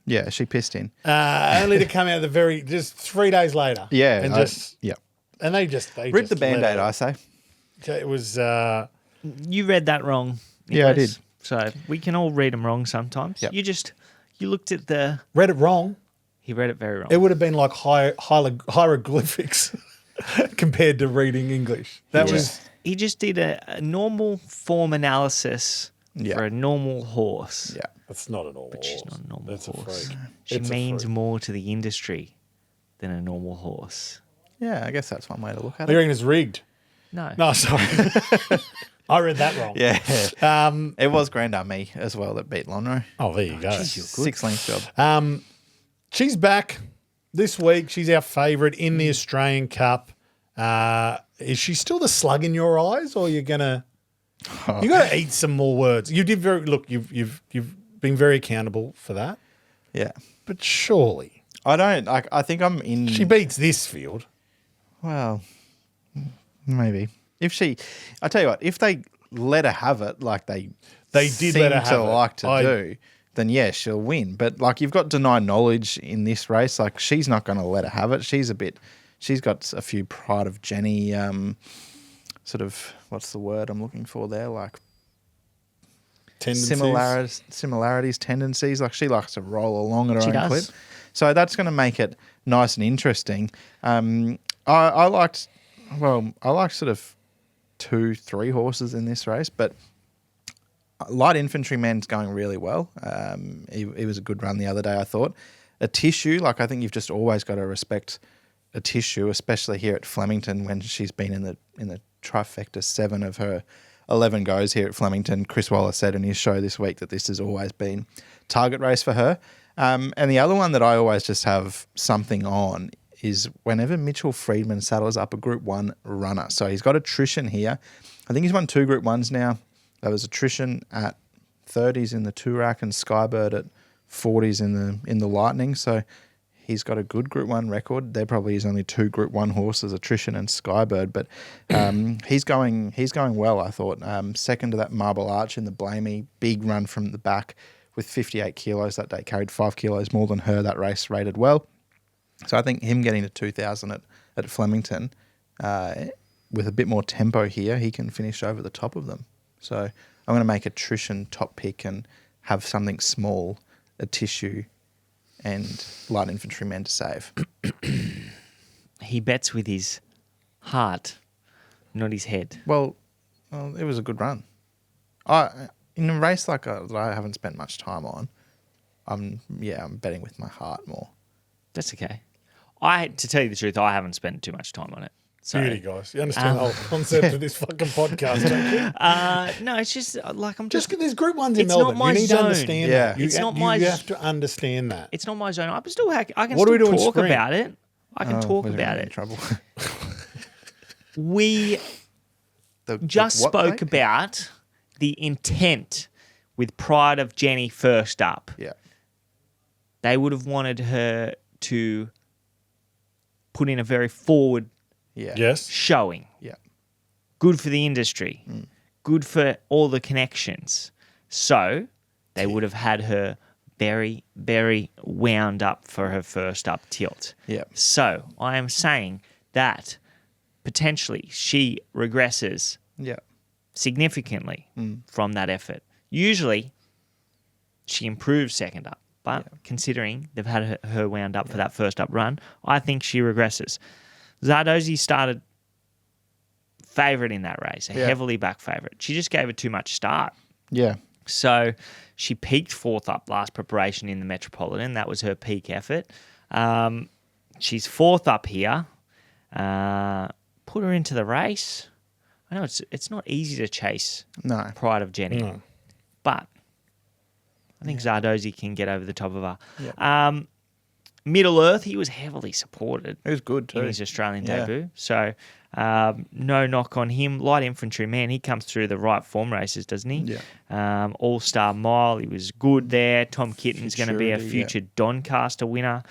yeah, she pissed in. Only to come out just 3 days later. Yeah, and they they rip just the let Band-Aid. it. I say. It was You read that wrong, Yeah, I Nicholas. did. So we can all read them wrong sometimes. Yep. You looked at read it wrong. he read it very wrong. It would have been like hieroglyphics compared to reading English. He just did a normal form analysis Yeah. for a normal horse. Yeah. That's not at all. But she's not a normal That's a horse. freak. She It's a means freak. more to the industry than a normal horse. Yeah, I guess that's one way to look at You it. reckon it's rigged? No. No, sorry. I read that wrong. Yeah. It was Grand Army as well that beat Lonro. Oh, there you go. 6-length job. She's back this week. She's our favourite in the Australian Cup. Is she still the slug in your eyes, or you're gonna? You got to eat some more words. You did You've been very accountable for that. Yeah. But surely I don't. I think I'm in. she beats this field. Well, maybe. I tell you what, if they let her have it, like they did seem let her have to it. like to do, then yeah, she'll win. But like you've got denied knowledge in this race. Like she's not going to let her have it. She's got a few Pride of Jenny, sort of, what's the word I'm looking for there? Like Tendencies. similarities, tendencies. Like she likes to roll along at her She own does. clip. So that's going to make it nice and interesting. I liked sort of 2-3 horses in this race, but Light Infantryman's going really well. He was a good run the other day, I thought. A Tissue, like I think you've just always got to respect a Tissue, especially here at Flemington when she's been in the trifecta 7 of her 11 goes here at Flemington. Chris Waller said in his show this week that this has always been target race for her. And the other one that I always just have something on is whenever Mitchell Friedman saddles up a Group 1 runner. So he's got attrition here. I think he's won 2 Group 1s now. There was attrition at 30s in the Toorak and Skybird at 40s in the Lightning. So he's got a good Group 1 record. There probably is only 2 Group 1 horses, Attrition and Skybird, but he's going well, I thought. Second to that Marble Arch in the Blamey, big run from the back with 58 kilos that day, carried 5 kilos more than her. That race rated well. So I think him getting to 2,000 at Flemington with a bit more tempo here, he can finish over the top of them. So I'm going to make Attrition top pick and have something small, a Tissue, and Light Infantryman to save. He bets with his heart, not his head. Well, it was a good run. In a race like that I haven't spent much time on, I'm betting with my heart more. That's okay. To tell you the truth, I haven't spent too much time on it. So, Beauty, guys. You understand the whole concept of this fucking podcast, don't you? no, it's just like I'm Just just. there's Group 1s in It's not Melbourne. my You need zone. to understand Yeah. that. You, It's not you, my you z- have to understand that. It's not my zone. I can still. I can What do we still do in talk spring? about it. I can talk we're about in it. Trouble. We just what, spoke mate? about the intent with Pride of Jenny first up. Yeah. They would have wanted her to put in a very forward Yeah. Yes. showing. Yeah. Good for the industry. Good for all the connections. So they would have had her very, very wound up for her first up tilt. Yeah. So I am saying that potentially she regresses Yeah. significantly from that effort. Usually she improves second up, but considering they've had her wound up for that first up run, I think she regresses. Zardozi started favourite in that race, a heavily back favourite. She just gave it too much start. Yeah. So she peaked fourth up last preparation in the Metropolitan. That was her peak effort. She's fourth up here. Put her into the race. I know it's not easy to chase No. Pride of Jenny, but I think Zardozi can get over the top of her. Middle Earth, he was heavily supported It was good too. in his Australian Yeah. debut. So no knock on him. Light infantry man, he comes through the right form races, doesn't he? Yeah. All-Star Mile, he was good there. Tom Kitten's going to be a Futurity, future Doncaster winner.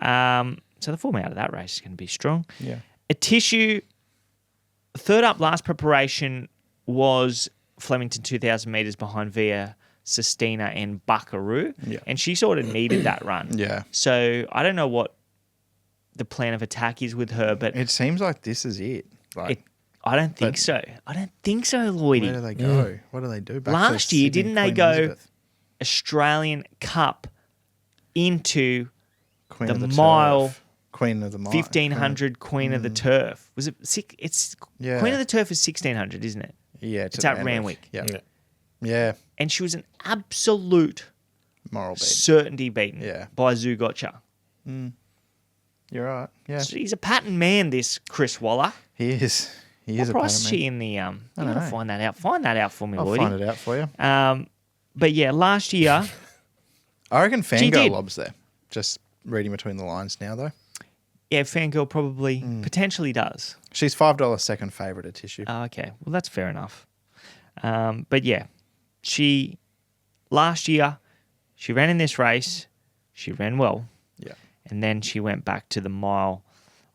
So the form out of that race is going to be strong. Yeah. A tissue, third up last preparation was Flemington 2,000 metres behind Via Sistina and Buckaroo. Yeah. And she sort of needed that run. Yeah. So I don't know what the plan of attack is with her, but It seems like this is it. Like, I don't think so. I don't think so, Lloydie. where do they go? What do they do? Back to Last year, Sydney didn't they Queen go Elizabeth? Australian Cup into Queen the of the mile Turf. Queen of the Mile. 1500 Queen of the Turf? Was it six? It's Yeah. Queen of the Turf is 1600, isn't it? Yeah, It's at Randwick. Yeah. Yeah. Yeah. And she was an absolute Moral beat. certainty beaten Yeah. by Zugotcha. You're right. Yeah. He's a pattern man, this Chris Waller. He is. He What is a price is pattern she in the? You don't gotta know. find that out. Find that out for me, man. I'll Lloydie. find it out for you. But yeah, last year, I reckon did. Fangirl lobs there. Just reading between the lines now, though. yeah, Fangirl probably potentially does. She's $5 second favourite at Tissue. Oh, okay, well that's fair enough. But yeah, she last year she ran in this race. She ran well, Yeah. and then she went back to the mile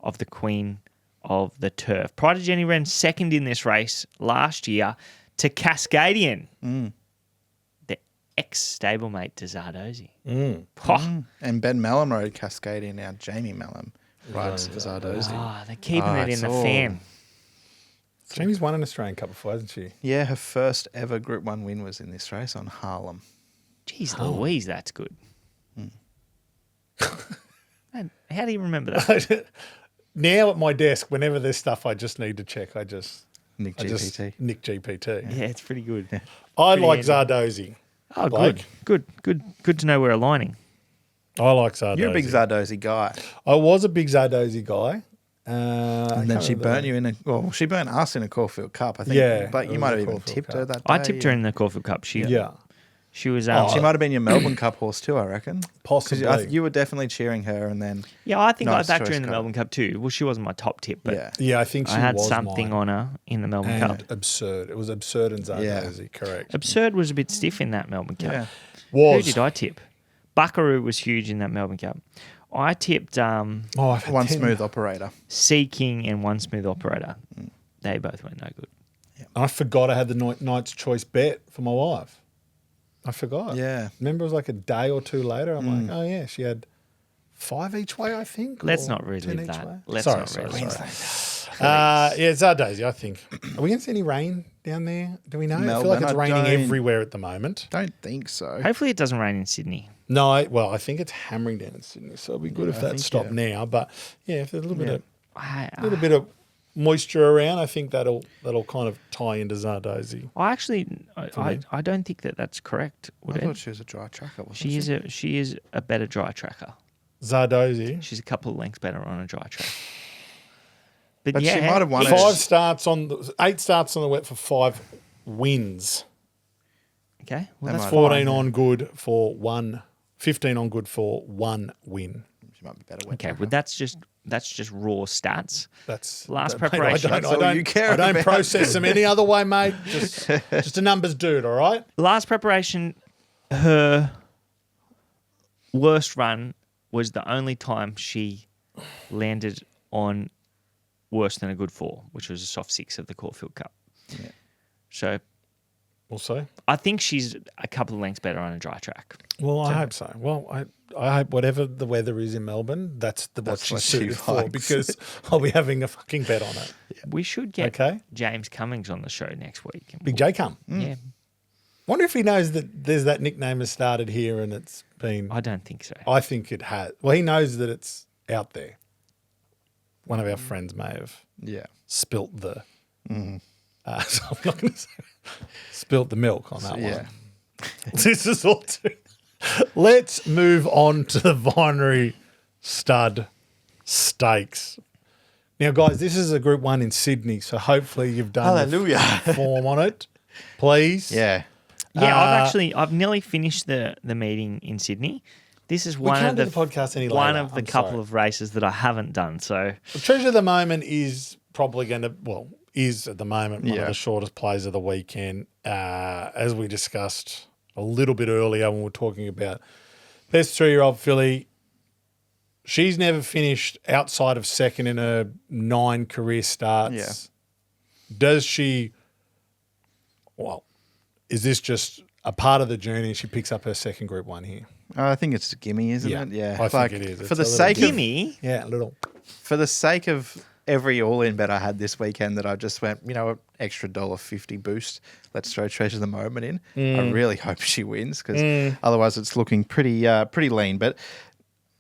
of the Queen of the Turf. Pride of Jenny ran second in this race last year to Cascadian, the ex-stablemate to Zardozi. And Ben Mellum rode Cascadia, now Jamie Mellum rides Zardozi. Oh, they're keeping it in it's the all- fan. Jamie's won an Australian Cup before, hasn't she? Yeah, her first ever Group 1 win was in this race on Harlem. Jeez Louise, that's good. Man, how do you remember that? Now at my desk, whenever there's stuff I just need to check, I just Nick Just GPT. Nick GPT. Yeah, it's pretty good. I Pretty like handy. Zardozi. Oh, Blake. good to know we're aligning. I like Zardozi. You're a big Zardozi guy. I was a big Zardozi guy. And then she burnt you in a... Well, she burnt us in a Caulfield Cup, I think. Yeah, But it you was might a have even Caulfield tipped Cup. her that day. I tipped her in the Caulfield Cup. She Yeah, was She might have been your Melbourne Cup horse too, I reckon. 'Cause possibly. you were definitely cheering her and then... yeah. I think Nice I backed her choice in the colour. Melbourne Cup too. Well, she wasn't my top tip, but Yeah. Yeah, I think she I had was something mine. on her in the Melbourne And Cup. absurd. It was absurd and Zardozi, correct. Absurd was a bit stiff in that Melbourne Cup. Yeah. Who Was. did I tip? Buckaroo was huge in that Melbourne Cup. I tipped Oh, I've had One 10. smooth operator. Sea King and One Smooth Operator. They both went no good. I forgot I had the Knight's Choice bet for my wife. I forgot. Yeah. Remember, it was like a day or two later. I'm like, oh, yeah, she had 5 each way, I think. Let's or not 10 relive each that. way. Let's sorry, not sorry, relive sorry. that. Yeah, Zardozi, I think. Are we going to see any rain down there? Do we know? I feel like Melbourne, it's I raining don't- everywhere at the moment. Don't think so. Hopefully it doesn't rain in Sydney. No, I think it's hammering down in Sydney, so it'd be good if I that think, stopped yeah. now. But yeah, if there's a little I bit of moisture around, I think that'll kind of tie into Zardozi. I don't think that's correct. I Would thought it? she was a dry tracker, wasn't She is a better dry tracker. Zardozi. She's a couple of lengths better on a dry track. But yeah, she might have won it. 8 starts on the wet for 5 wins. Okay, well, They that's might- 14 on good for 1. 15 on good for 1 win. She might be better. Wet okay. tracker. Well, that's just raw stats. That's Last mate, preparation. I That's all don't, you care I don't about. process them any other way, mate. Just a numbers dude, all right? Last preparation, her worst run was the only time she landed on worse than a good 4, which was a soft 6 of the Caulfield Cup. Yeah. So We'll see. I think she's a couple of lengths better on a dry track. Well, I hope so. Well, I hope whatever the weather is in Melbourne, that's what what she's she suited for likes. because I'll be having a fucking bet on it. We should get Okay. James Cummings on the show next week. And Big J come. Yeah, Wonder if he knows that there's that nickname has started here and it's been. I don't think so. I think it has. Well, he knows that it's out there. One of our friends may have Yeah. spilt the. So I'm not going to say spilt the milk on that Yeah. one. This is all too. Let's move on to the Vinery Stud Stakes. Now, guys, this is a Group 1 in Sydney, so hopefully you've done Hallelujah. the form on it. Please. Yeah. Yeah, I've nearly finished the meeting in Sydney. This is one can't of do the the podcast any one later, of the I'm couple sorry. of races that I haven't done. So The Treasure of the Moment is probably going to, is at the moment one of Yeah. the shortest plays of the weekend. As we discussed a little bit earlier when we were talking about best 3-year-old filly, she's never finished outside of second in her 9 career starts. Yeah. Does she, is this just a part of the journey and she picks up her second Group 1 here? I think it's a gimme, isn't Yeah, it? Yeah. I think it is. It's For a the little sake of gimme. Yeah, a little. for the sake of every all-in bet I had this weekend that I just went, you know, extra $1.50 boost. Let's throw Treasure of the Moment in. I really hope she wins because otherwise it's looking pretty lean. But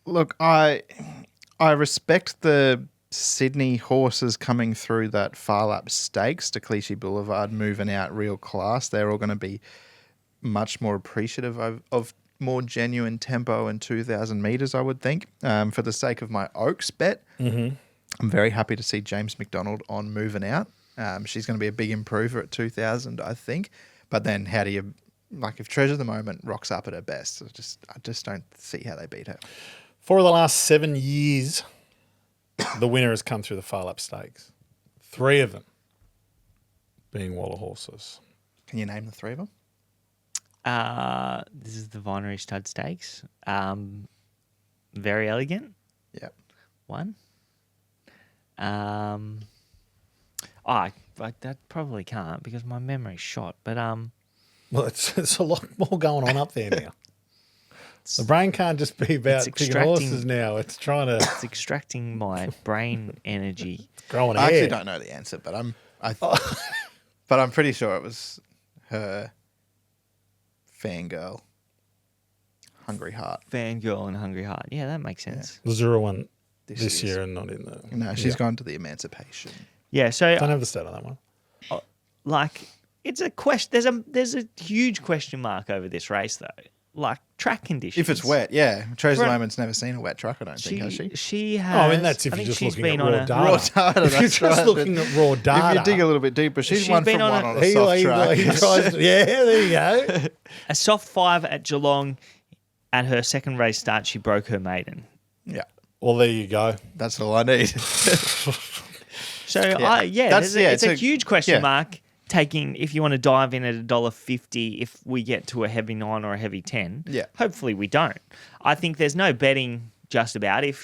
look, I respect the Sydney horses coming through that Far Lap Stakes to Clichy Boulevard, moving out real class. They're all going to be much more appreciative of more genuine tempo and 2,000 metres, I would think. For the sake of my Oaks bet, I'm very happy to see James McDonald on moving out. She's going to be a big improver at 2,000, I think. But then how do you, like if Treasure of the Moment rocks up at her best, I just don't see how they beat her. 4 of the last 7 years, the winner has come through the Far Lap Stakes. 3 of them being Waller horses. Can you name the 3 of them? This is the Vinery Stud Stakes. Very Elegant. Yeah. One. That probably can't because my memory's shot. But Well, it's a lot more going on up there now. The brain can't just be about it's picking horses now. It's trying to it's extracting my brain energy. grow an I actually hair. don't know the answer, but but I'm pretty sure it was her Fangirl, Hungry Heart. Fangirl and Hungry Heart. Yeah, that makes sense. The Zura one This this year's. year and not in the. No, she's Yeah. gone to the Emancipation. Yeah, so Don't have the stat on that one. like it's a question. There's a huge question mark over this race though. Like track conditions. If it's wet, yeah. Treasure of the Right. Moment's never seen a wet truck, I don't think, has she? She has. Oh, I mean, that's if I you're think just she's looking been at on raw a data. Raw data, If you're that's just right, looking but at raw data. If you dig a little bit deeper, she's She's won been from on one a- on a soft track. he tries to, yeah, there you go. a soft 5 at Geelong. At her second race start, she broke her maiden. Yeah, Well, there you go. that's all I need. So That's- it's a a- huge question yeah. mark. Taking if you want to dive in at $1.50, if we get to a heavy 9 or a heavy 10, Yeah. hopefully we don't. I think there's no betting just about if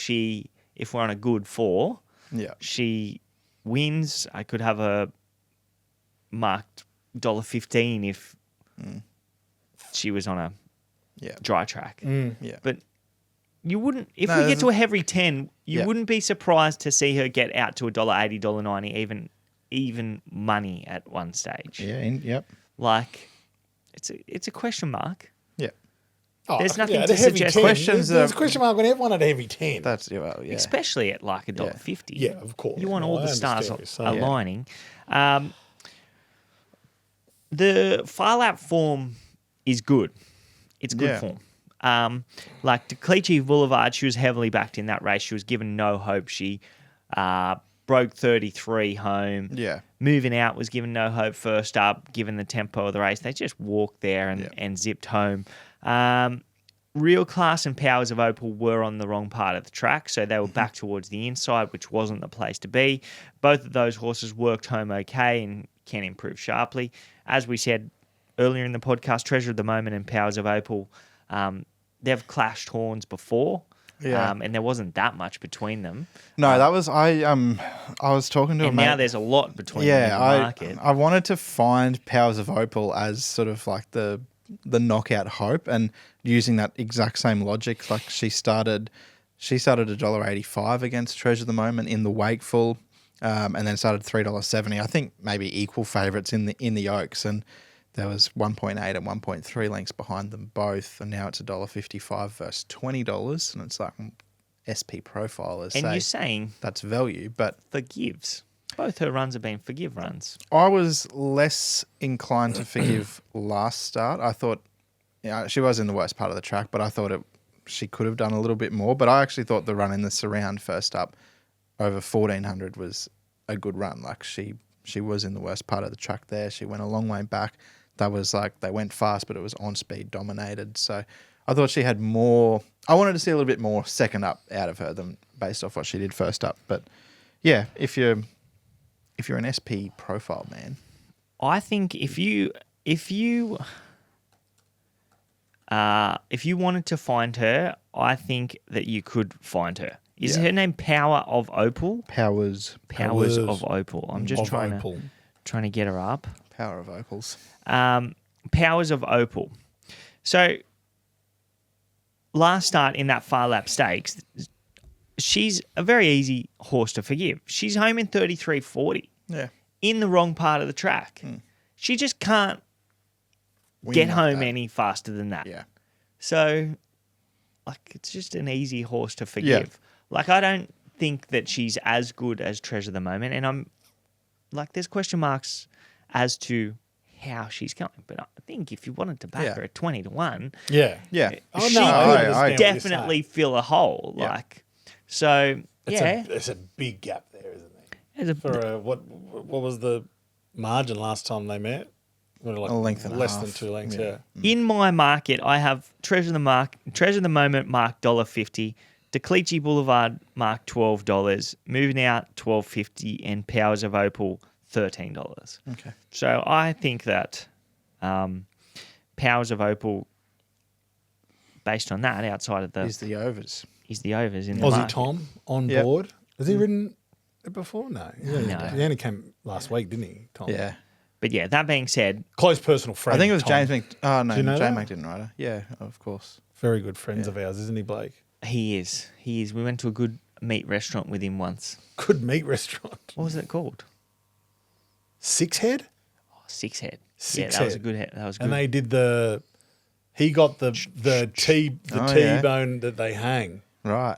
we're on a good 4, Yeah, she wins. I could have a marked $1.15 if she was on a yeah, dry track. yeah. But you wouldn't if No, we get there's to a heavy 10, you Yeah. wouldn't be surprised to see her get out to $1.80, $1.90, even money at one stage. Yeah, yep. Like it's a question mark. Yeah. Oh, There's nothing at to a heavy suggest- 10. Questions There's a are- question mark on everyone at a heavy 10. That's well, yeah. Especially at like $1.50. Yeah, of course. You want No, all I the stars understand what you're saying. aligning. The Far Lap form is good. It's good Yeah. form. Like to Clichy Boulevard, she was heavily backed in that race. She was given no hope. She broke 33 home. Yeah. Moving out was given no hope first up, given the tempo of the race. They just walked there and zipped home. Real Class and Powers of Opal were on the wrong part of the track, so they were back towards the inside, which wasn't the place to be. Both of those horses worked home okay and can improve sharply. As we said earlier in the podcast, Treasure of the Moment and Powers of Opal, they've clashed horns before, and there wasn't that much between them. No, that was I was talking to a And mate. now there's a lot between them in the market. I wanted to find Powers of Opal as sort of like the knockout hope, and using that exact same logic. Like she started $1.85 against Treasure of the Moment in the Wakeful, and then started $3.70. I think maybe equal favourites in the Oaks, and there was 1.8 and 1.3 lengths behind them both, and now it's $1.55 versus $20, and it's like SP profilers And say you're saying that's value, but forgives. Both her runs have been forgive runs. I was less inclined to forgive last start. I thought, she was in the worst part of the track, but I thought she could have done a little bit more. But I actually thought the run in the surround first up over 1400 was a good run. Like she was in the worst part of the track there. She went a long way back. That was like, they went fast, but it was on speed dominated. So I thought she had more. I wanted to see a little bit more second up out of her than based off what she did first up. But yeah, if you're an SP profile man, I think if you wanted to find her, I think that you could find her. Is her name Power of Opal? Powers of Opal. I'm just Of trying Opal. to get her up. Power of Opals. Powers of Opal. So last start in that Far Lap Stakes, she's a very easy horse to forgive. She's home in 33.40. Yeah. In the wrong part of the track. She just can't get like home that. any faster than that. Yeah. So, like, it's just an easy horse to forgive. Like, I don't think that she's as good as Treasure of the Moment, and I'm like, there's question marks as to how she's going. But I think if you wanted to back her at 20-1, Yeah. Yeah. Oh, she no, I could understand what you're definitely saying. fill a hole. Yeah. Like, so yeah, It's a big gap there, isn't there? There's a- For what was the margin last time they met? What, like A length and a less half. than 2 lengths. Yeah. Yeah. in my market, I have Treasure of the Moment marked $1.50, DeCleachy Boulevard marked $12, Moving Out $12.50, and Powers of Opal $13. Okay. So I think that Powers of Opal, based on that, outside of Is the overs. the overs in the Aussie market. Tom on Yep. board. Has he ridden it before? No. No. He only came last week, didn't he, Tom? Yeah. But yeah, that being said, Close personal friend. I think it was Tom. James Mc. Oh no, Do you know James that? Mc didn't write her. Yeah, of course. Very good friends of ours, isn't he, Blake? he is. We went to a good meat restaurant with him once. Good meat restaurant. What was it called? Six Head? Oh, Six Head. Six yeah, that was a Head. good head. That was good. And they did he got the Oh, yeah. T-bone that they hang. Right.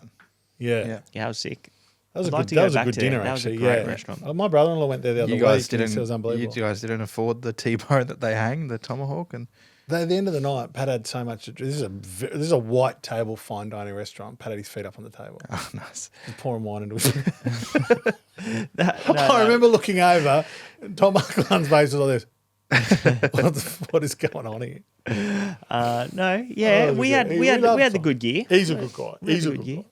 Yeah. Yeah. yeah, that was sick. That was I'd a like good, to go that was a back good to there. dinner, That was a actually. great Yeah. restaurant. My brother-in-law went there the other You week. guys and he said it was didn't. unbelievable. You guys didn't afford the T-bone that they hang, the tomahawk, and At the end of the night, Pat had so much. This is a white table fine dining restaurant. Pat had his feet up on the table, oh, nice. just pouring wine into it. I remember looking over, and Tom Buckland's face was like this. What is going on here? No, yeah, Oh, we yeah. had We we had love the Tom. good gear. He's a good guy. We had He's the a good good gear. guy.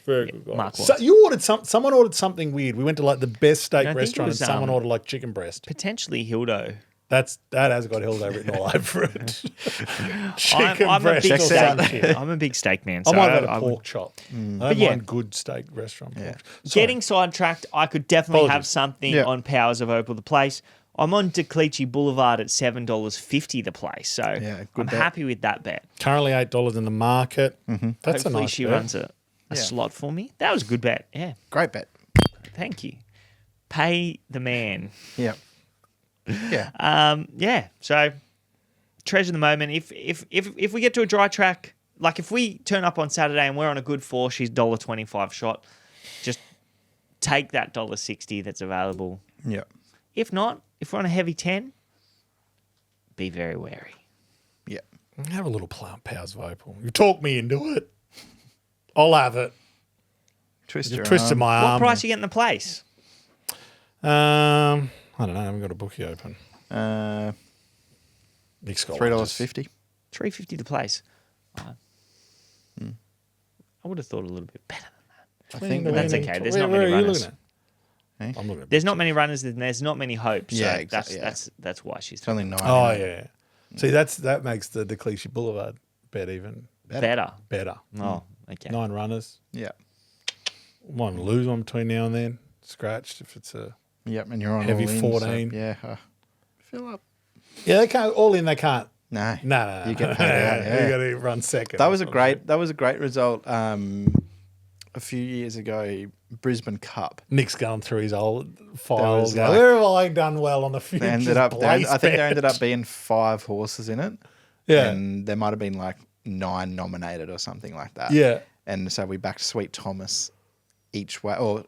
Very good guy. Mark So was. you ordered someone ordered something weird. We went to like the best steak I think it restaurant, was, and someone ordered like chicken breast. Potentially Hildo. That has got Hildo written all over it. Chicken I'm a breast. big or some steak. shit. I'm a big steak man. I So might have had I a would- pork chop. I don't But yeah. mind good steak restaurant. Yeah. Pork. Sorry. Getting sidetracked, I could definitely have Apologies. something Yeah. on Powers of Opal, the place. I'm on DeCleachy Boulevard at $7.50 the place. So Yeah, good I'm bet. happy with that bet. Currently $8 in the market. Mm-hmm. That's Hopefully a nice she bet. runs a Yeah. slot for me. That was a good bet. Yeah. Great bet. Thank you. Pay the man. Yeah. Yeah. Yeah. So treasure the moment. If we get to a dry track, like if we turn up on Saturday and we're on a good four, she's $1.25 shot. Just take that $1.60 that's available. Yeah. If not, if we're on a heavy 10, be very wary. Yeah. Have a little plant Powers of Opal. You talk me into it. I'll have it. Twist You've your twisted arm. my What arm. price are you getting the place? I don't know. I haven't got a bookie open. Nick's got one, just- $3.50. $3.50 the place. I would have thought a little bit better than that. I think But that's okay. There's not where many are you runners. looking at? I'm looking at. There's not many runners and there's not many hopes. Yeah, So exactly, yeah. that's why she's It's only 9. Oh yeah. See, that makes the Clichy Boulevard bet even better. better. Oh, okay. 9 runners. Yeah. Might lose one between now and then. Scratched if it's a. Yep, and you're on Heavy all in, 14. So, yeah. Fill up. Yeah, they can't all in. They can't. No. No. You get paid out, yeah. You got to run second. That was a great result. A few years ago, Brisbane Cup. Nick's going through his old files. That was Where have I done well on the They futures ended up. place I think there bet? ended up being 5 horses in it. Yeah. And there might have been like 9 nominated or something like that. Yeah. And so we backed Sweet Thomas each way, or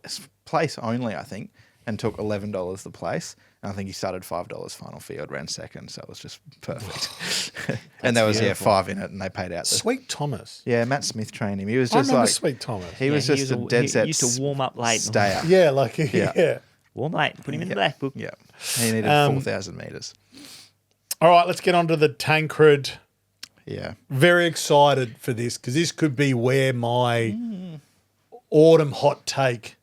place only, I think, and took $11 the place. And I think he started $5 final field, ran second, so it was just perfect. And there was beautiful. 5 in it, and they paid out. Sweet Thomas. Yeah, Matt Smith trained him. He was I just remember like Sweet Thomas. he was just a dead set. He used to warm up late. Stayer. Yeah, like yeah. Warm late. Put him in the black book. Yeah, he needed 4,000 meters. All right, let's get on to the Tancred. Yeah, Very excited for this because this could be where my autumn hot take.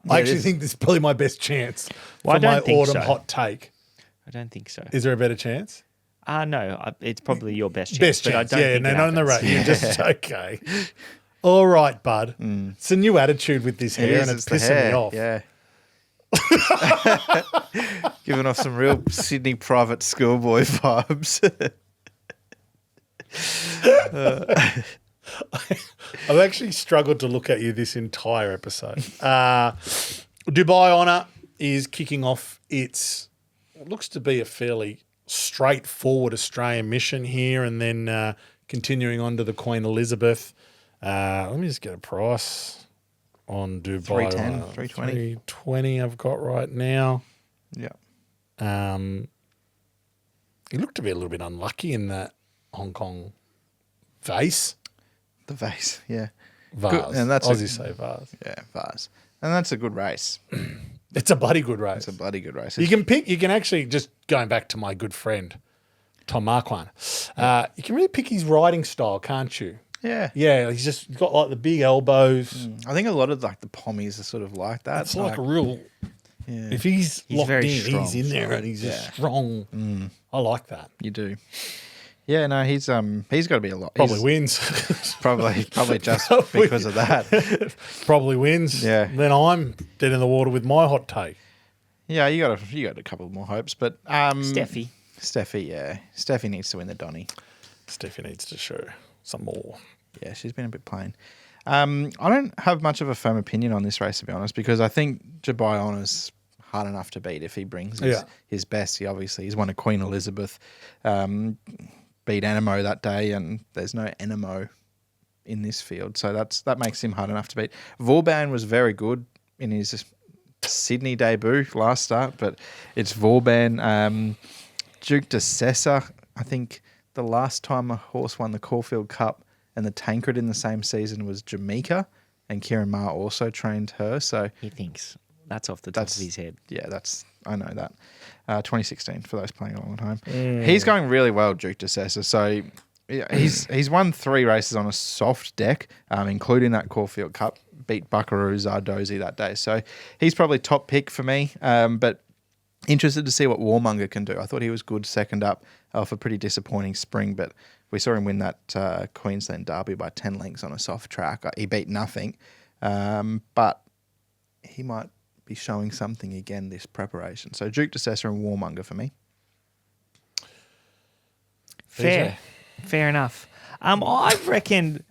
I it actually is. think this is probably my best chance Well, I for my don't think autumn so. hot take. I don't think so. Is there a better chance? No, it's probably your best chance. Best but chance. I don't Yeah, think no, it not in the happens. race. You're just okay. All right, bud. It's a new attitude with this hair, and it's the pissing hair, me off. Yeah. Giving off some real Sydney private schoolboy vibes. I've actually struggled to look at you this entire episode. Dubai Honour is kicking off its what looks to be a fairly straightforward Australian mission here, and then continuing on to the Queen Elizabeth. Let me just get a price on Dubai. 310, Honour. 320. 320 I've got right now. Yeah. He looked to be a little bit unlucky in that Hong Kong vase. The vase, yeah. Vase. Good, and that's Aussies say vase. Yeah, vase. And that's a good race. It's a bloody good race. It's a bloody good race. You can pick. You can actually just going back to my good friend Tom Marquand. You can really pick his riding style, can't you? Yeah. Yeah, he's got like the big elbows. I think a lot of like the pommies are sort of like that. It's like a real. Yeah. If he's locked very in, strong. he's in there and he's just strong. I like that. You do. Yeah, no, he's got to be a lot. Probably he's wins. Probably just Probably. because of that. Probably wins. Yeah. Then I'm dead in the water with my hot take. Yeah, you got a couple more hopes, but Steffi. Steffi, yeah, Steffi needs to win the Donny. Steffi needs to show some more. Yeah, she's been a bit plain. I don't have much of a firm opinion on this race, to be honest, because I think Dubai Honour's hard enough to beat if he brings his best. He's won a Queen Elizabeth, beat Enemo that day, and there's no Enemo in this field, so that makes him hard enough to beat. Vauban was very good in his Sydney debut last start, but it's Vauban. Duke de Sessa, I think the last time a horse won the Caulfield Cup and the Tancred in the same season was Jamaica, and Kieran Maher also trained her. So He thinks that's off the top of his head. yeah, I know that. 2016 for those playing along at home. He's going really well, Duke de Sessa. So yeah, he's won 3 races on a soft deck, including that Caulfield Cup. Beat Buckaroo Zardozi that day. So he's probably top pick for me. But interested to see what Warmonger can do. I thought he was good second up off a pretty disappointing spring, but we saw him win that Queensland Derby by 10 lengths on a soft track. He beat nothing, but he might be showing something again this preparation. So Duke de Sessa and Warmonger for me. Fair enough. I reckon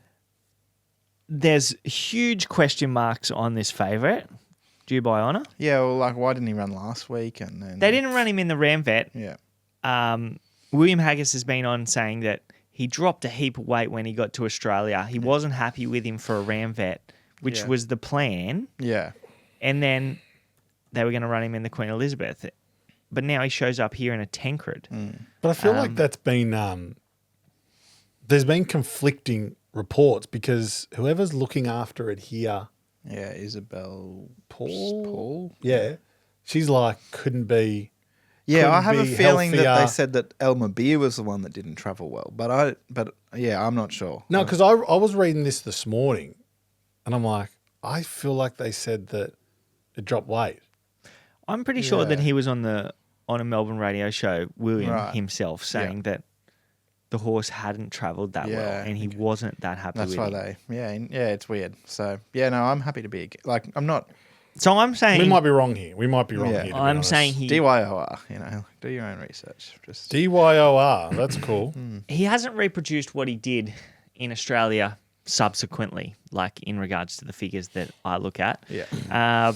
there's huge question marks on this favourite, Dubai Honour. Yeah, well, like why didn't he run last week? And then They didn't run him in the Ramvet. Yeah, William Haggis has been on saying that he dropped a heap of weight when he got to Australia. He wasn't happy with him for a Ramvet, which Yeah. was the plan. yeah, And then they were going to run him in the Queen Elizabeth. But now he shows up here in a Tancred. But I feel like that's been there's been conflicting reports because whoever's looking after it here, yeah. Isabel Paul, Paul. yeah, She's like, couldn't be. Yeah, I couldn't have a be feeling that healthier. they said that Elmer Beer was the one that didn't travel well. But yeah, I'm not sure. No, because I was reading this morning, and I'm like, I feel like they said that it dropped weight. I'm pretty sure that Yeah. he was on a Melbourne radio show, William Right. himself, saying that the horse hadn't travelled that well, Yeah, and he wasn't that happy That's with why him. it's weird. So yeah, no, I'm happy to be like I'm not So I'm saying We might be wrong here. We might be wrong Yeah. here. to be I'm honest. saying he DYOR. Do your own research. Just DYOR. That's cool. he hasn't reproduced what he did in Australia subsequently, like in regards to the figures that I look at. yeah.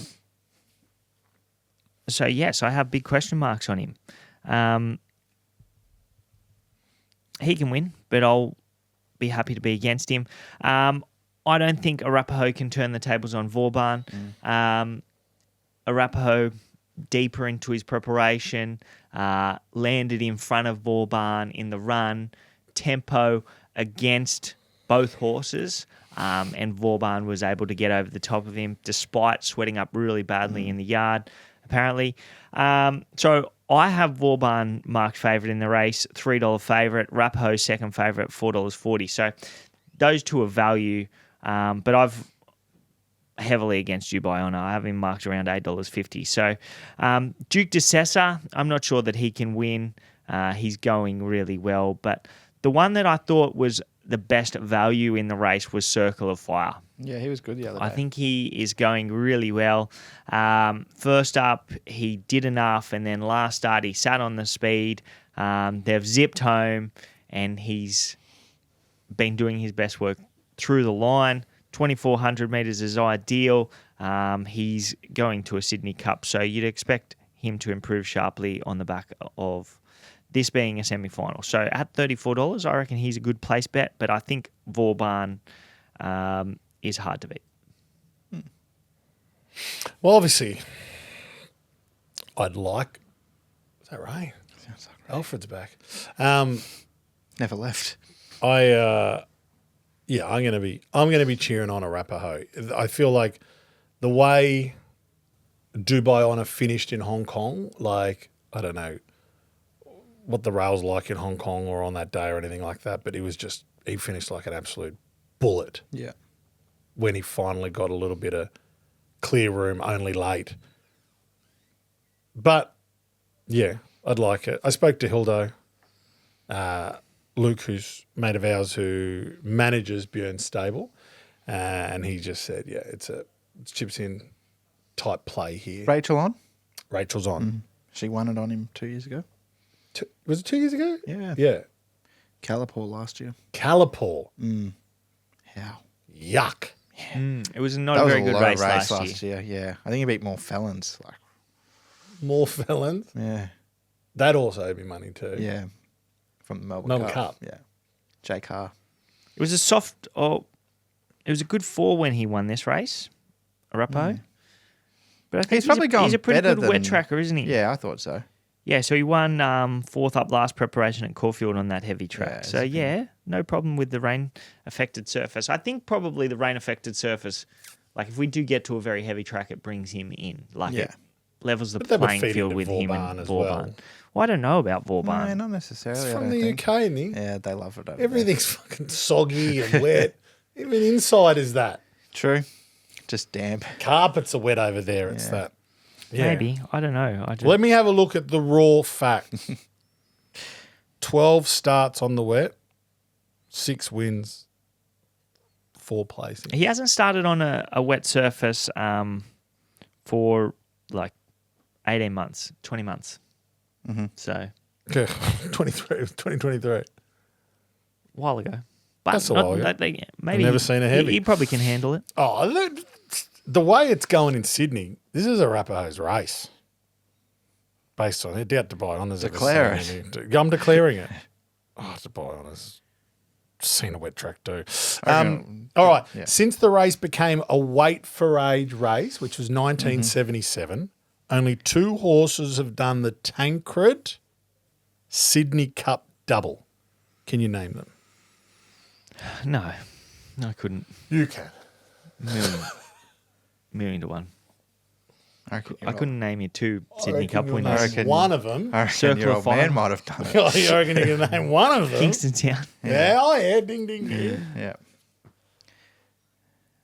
So yes, I have big question marks on him. He can win, but I'll be happy to be against him. I don't think Arapaho can turn the tables on Vauban. Arapaho, deeper into his preparation, landed in front of Vauban in the run, tempo against both horses, and Vauban was able to get over the top of him despite sweating up really badly in the yard, apparently. So I have Vauban marked favourite in the race, $3 favourite, Arapaho second favourite, $4.40. So those two are value, but I've heavily against you by honour. I have him marked around $8.50. So Duke de Sessa, I'm not sure that he can win. He's going really well. But the one that I thought was the best value in the race was Circle of Fire. Yeah, he was good the other day. I think he is going really well. First up, he did enough, and then last start, he sat on the speed. They've zipped home, and he's been doing his best work through the line. 2,400 metres is ideal. He's going to a Sydney Cup, so you'd expect him to improve sharply on the back of this being a semi-final. So at $34, I reckon he's a good place bet, but I think Vauban is hard to beat. Well, obviously, I'd like. Is that right? Sounds like Alfred's back. never left. I'm gonna be cheering on Arapaho. I feel like the way Dubai Honor finished in Hong Kong, like I don't know what the rail's like in Hong Kong or on that day or anything like that, but he finished like an absolute bullet Yeah. when he finally got a little bit of clear room, only late. But yeah, I'd like it. I spoke to Hildo, Luke, who's mate of ours, who manages Björn's stable, and he just said, yeah, it's chips in type play here. Rachel on? Rachel's on. She won it on him 2 years ago. Was it 2 years ago? Yeah. Yeah. Calipaw last year. Calipaw. How? Yuck. It was not That a was very a good low race race last year. Yeah. I think he beat more felons. Like, More felons. yeah. That also owed me money too. Yeah. From the Melbourne Melbourne Cup. Cup. Yeah. Jake Carr. It was it was a good 4 when he won this race, Arapaho. But I think He's probably he's a gone pretty better good wet than- tracker, isn't he? Yeah, I thought so. Yeah, so he won 4th up last preparation at Caulfield on that heavy track. Yeah, So, yeah, no problem with the rain-affected surface. I think probably the rain-affected surface, like if we do get to a very heavy track, it brings him in. Like it levels the But they would playing feed field into with him Vauban and as Vauban. well. Well, I don't know about No, Vauban. not necessarily. It's I from don't the think. UK, isn't he? Yeah, they love it over Everything's fucking soggy and wet. Even inside is that. there. True. Just damp. Carpets are wet over there. It's that. Yeah. Maybe. I don't know. Let me have a look at the raw fact. 12 starts on the wet, 6 wins, 4 placings. He hasn't started on a wet surface for like 18 months, 20 months. So, 2023. a while ago. But That's a while ago. maybe never seen a heavy. He probably can handle it. Oh, the way it's going in Sydney, this is Arapaho's race. Based on it, doubt Dubai Honor's ever Declare seen anything. I'm declaring it. Oh, Dubai Honor's seen a wet track too. All right. Yeah. Since the race became a weight for age race, which was 1977, only 2 horses have done the Tancred Sydney Cup double. Can you name them? No, I couldn't. You can. Million to one. I reckon I couldn't name you 2 Sydney reckon Cup you'll winners. name reckon- one of them. I reckon Circle your of old man Fire. might have done it. Oh, you reckon you can name one of them? Kingston Town. Yeah, oh yeah, ding, ding, ding. Yeah.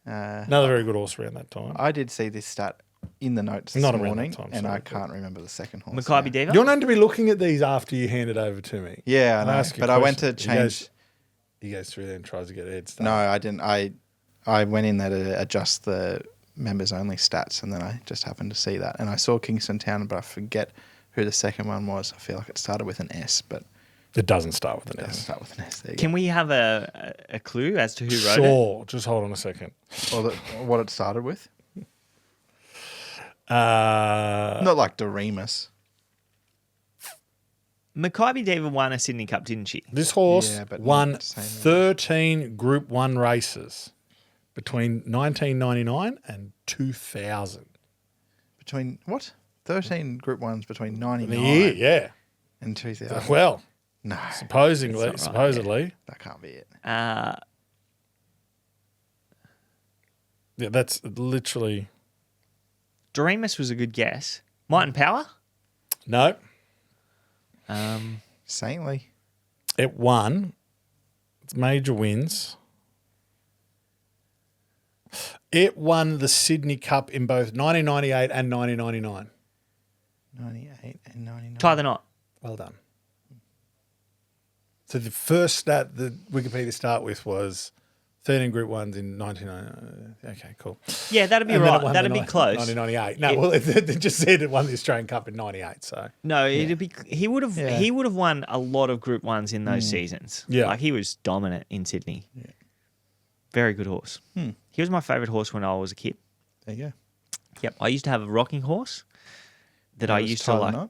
Another very good horse around that time. I did see this stat in the notes this Not around morning, that time, and sorry. I can't remember the second horse. Maccabi now. Diva. You're known to be looking at these after you hand it over to me. Yeah, I know. ask you a But I went to question. change. He goes through there and tries to get a head start. No, I didn't. I went in there to adjust the members only stats, and then I just happened to see that. And I saw Kingston Town, but I forget who the second one was. I feel like it started with an S, but It doesn't start with it an doesn't S. start with an S. There you Can we have a clue as to who wrote it? Sure, just hold on a second. go. Or what it started with. Uh, Not like Doremus. Maccabi Diva won a Sydney Cup, didn't she? This horse Yeah, but won not the same 13 Group 1 races between 1999 and 2000. Between what? 13 Group 1s between In 99 the year, yeah. and 2000. Well, No, supposedly, That's not right, that can't be it. Uh, yeah, that's literally Doremus was a good guess. Might and Power? no. Saintly. It won. It's major wins. It won the Sydney Cup in both 1998 and 1999. 98 and 99. Tie the knot. Well done. So the first stat that Wikipedia start with was 13 Group 1s in 1999. Okay, cool. Yeah, that'd be And then it right. won That'd the be close. 1998. No, well, it just said it won the Australian Cup in 98, so. No, it'd be he would have Yeah. he would have won a lot of Group 1s in those seasons. Yeah. Like he was dominant in Sydney. Yeah. Very good horse. He was my favourite horse when I was a kid. There you go. Yep. I used to have a rocking horse that I was used to Tyler like. Knott?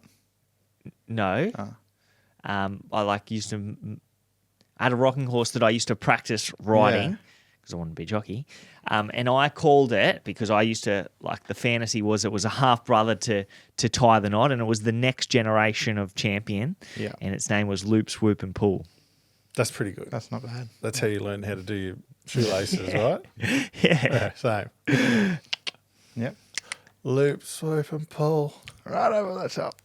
No. I had a rocking horse that I used to practice riding because I wanted to be a jockey. And I called it because I used to, like, the fantasy was it was a half brother to Tie the Knot, and it was the next generation of champion. Yeah. And its name was Loop, Swoop, and Pull. That's pretty good. That's not bad. That's how you learn how to do your shoelaces, right? Yeah. Same. Yep. Loop, swoop, and pull. Right over the top.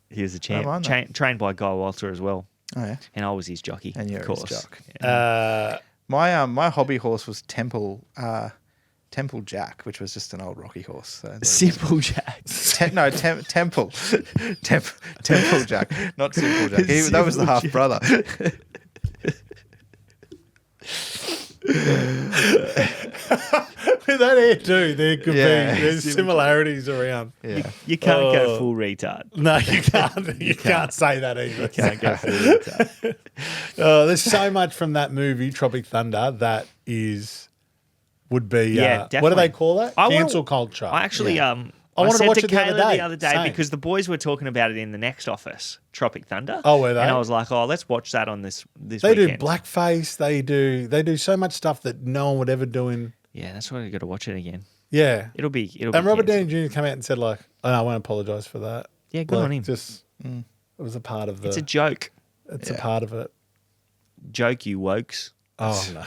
He was a I mind champ, trained by Guy Walter as well. Oh, yeah. And I was his jockey, And you're of his course. jock. My hobby horse was Temple Jack, which was just an old Rocky horse. So Simple Jack. Temple Jack, not Simple Jack. That was the half brother. With that hairdo, there could Yeah. be there's similarities around. Yeah. You can't go full retard. No, you can't. You can't say that either. Can't go full retard. There's so much from that movie, Tropic Thunder, that would be. Yeah, what do definitely. they call that? I wanna- Cancel culture. I actually, I I wanted to said watch to it the other Kayla day. the other day Same. because the boys were talking about it in the next office, Tropic Thunder. Oh, were they? And I was like, oh, let's watch that on this They weekend. do blackface. They do so much stuff that no one would ever do in. Yeah, that's why you got to watch it again. Yeah. It'll be. And Robert cancelled. Downey Jr. came out and said like, "Oh, no, I won't apologise for that." Yeah, good Like, on him. Just it was a part of the. It's a joke. It's a part of it. Joke, you wokes. Oh no!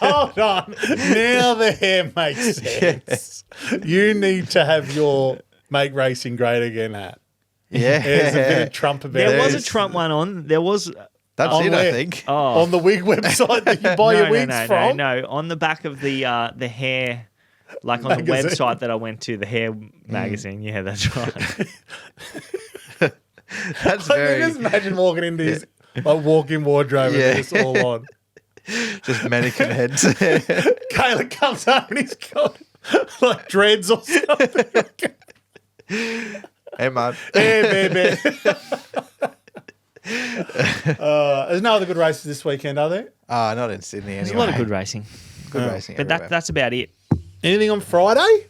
Hold on. Now the hair makes sense. You need to have your "Make Racing Great Again" hat. Yeah. There's a bit of Trump about There was a it. Trump one on. There was. That's On it, I where? think. Oh, On the wig website that you buy your wigs no, from. No, on the back of the hair, like on the Magazine. website that I went to, the hair magazine. Yeah, that's right. That's I very can just imagine walking into his walk-in wardrobe Yeah. and it's all on. just mannequin heads. Kayla comes up and he's got like dreads or something. Hey, man. Hey, baby. There's no other good races this weekend, are there? Not in Sydney anyway. There's a lot of good racing, Good racing but everywhere. that's about it. Anything on Friday?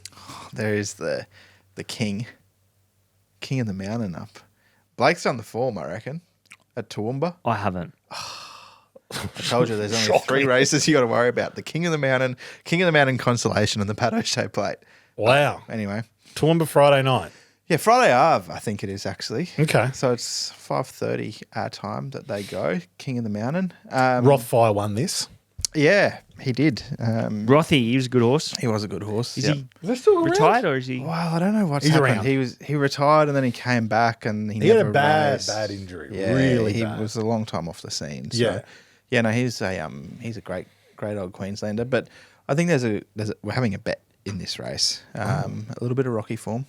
There is the king of the mountain up. Blake's done the form, I reckon, at Toowoomba. I haven't. I told you there's only 3 races you got to worry about. The King of the Mountain Consolation, and the Pat O'Shea Plate. Wow. Anyway. Toowoomba Friday night. Yeah, Friday Ave, I think it is actually. Okay. So it's 5:30 our time that they go, King of the Mountain. Rothfire won this. Yeah, he did. Rothy, he was a good horse. He was a good horse. Is yep. he Is that still around? retired or is he? Well, I don't know what's He's happened. around. He retired and then he came back and he Had never a bad, raced. bad injury. Yeah, Really he bad. was a long time off the scene. So, Yeah. yeah. No, he's a great old Queenslander. But I think we're having a bet in this race. A little bit of Rocky form.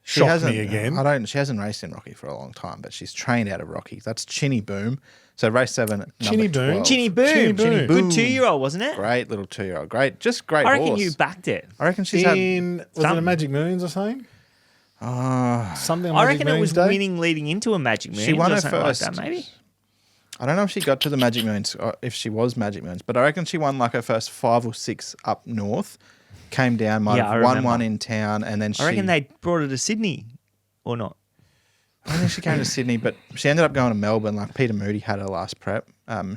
She Shock hasn't me again. She hasn't raced in Rocky for a long time, but she's trained out of Rocky. That's Chinny Boom. So race 7, Chinny number Boom? 12. Chinny Boom. Chinny Boom. Good 2-year-old, wasn't it? Great little 2-year-old. Great I reckon horse. you backed it. I reckon she's Was it a Something. Magic Millions or something? Something on I Magic reckon it Millions was Day? winning leading into a Magic Millions. She won or her something first. like that, maybe. I don't know if she got to the Magic Millions or if she was Magic Millions, but I reckon she won like her first 5 or 6 up north, came down, might Yeah, I have won remember. one in town, and then I reckon they brought her to Sydney, or not. I don't think she came to Sydney, but she ended up going to Melbourne. Like Peter Moody had her last prep.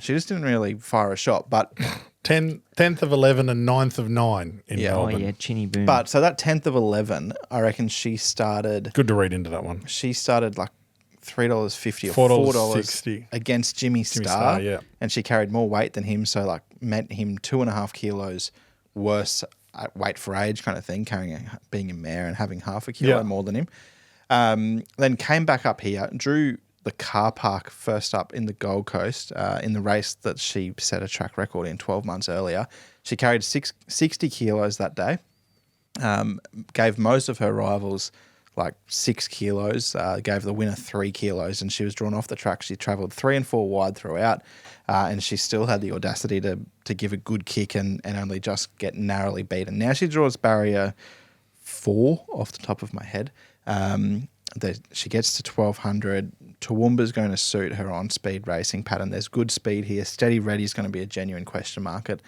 She just didn't really fire a shot, but 10th of 11 and 9th of 9 in Yeah. Oh, Melbourne. yeah, Chinny Boom. but so that 10th of 11, I reckon she started. Good to read into that one. She started like $3.50 or $4.60 against Jimmy Jimmy Star, Star, yeah. and she carried more weight than him, so like meant him 2.5 kilos worse at weight for age kind of thing, being a mare and having half a kilo Yeah. more than him. Then came back up here, drew the car park first up in the Gold Coast in the race that she set a track record in 12 months earlier. She carried 60 kilos that day, gave most of her rivals like 6 kilos, gave the winner 3 kilos, and she was drawn off the track. She travelled 3 and 4 wide throughout, and she still had the audacity to give a good kick and only just get narrowly beaten. Now she draws barrier 4 off the top of my head. She gets to 1200. Toowoomba's going to suit her on-speed racing pattern. There's good speed here. Steady Ready's going to be a genuine question mark at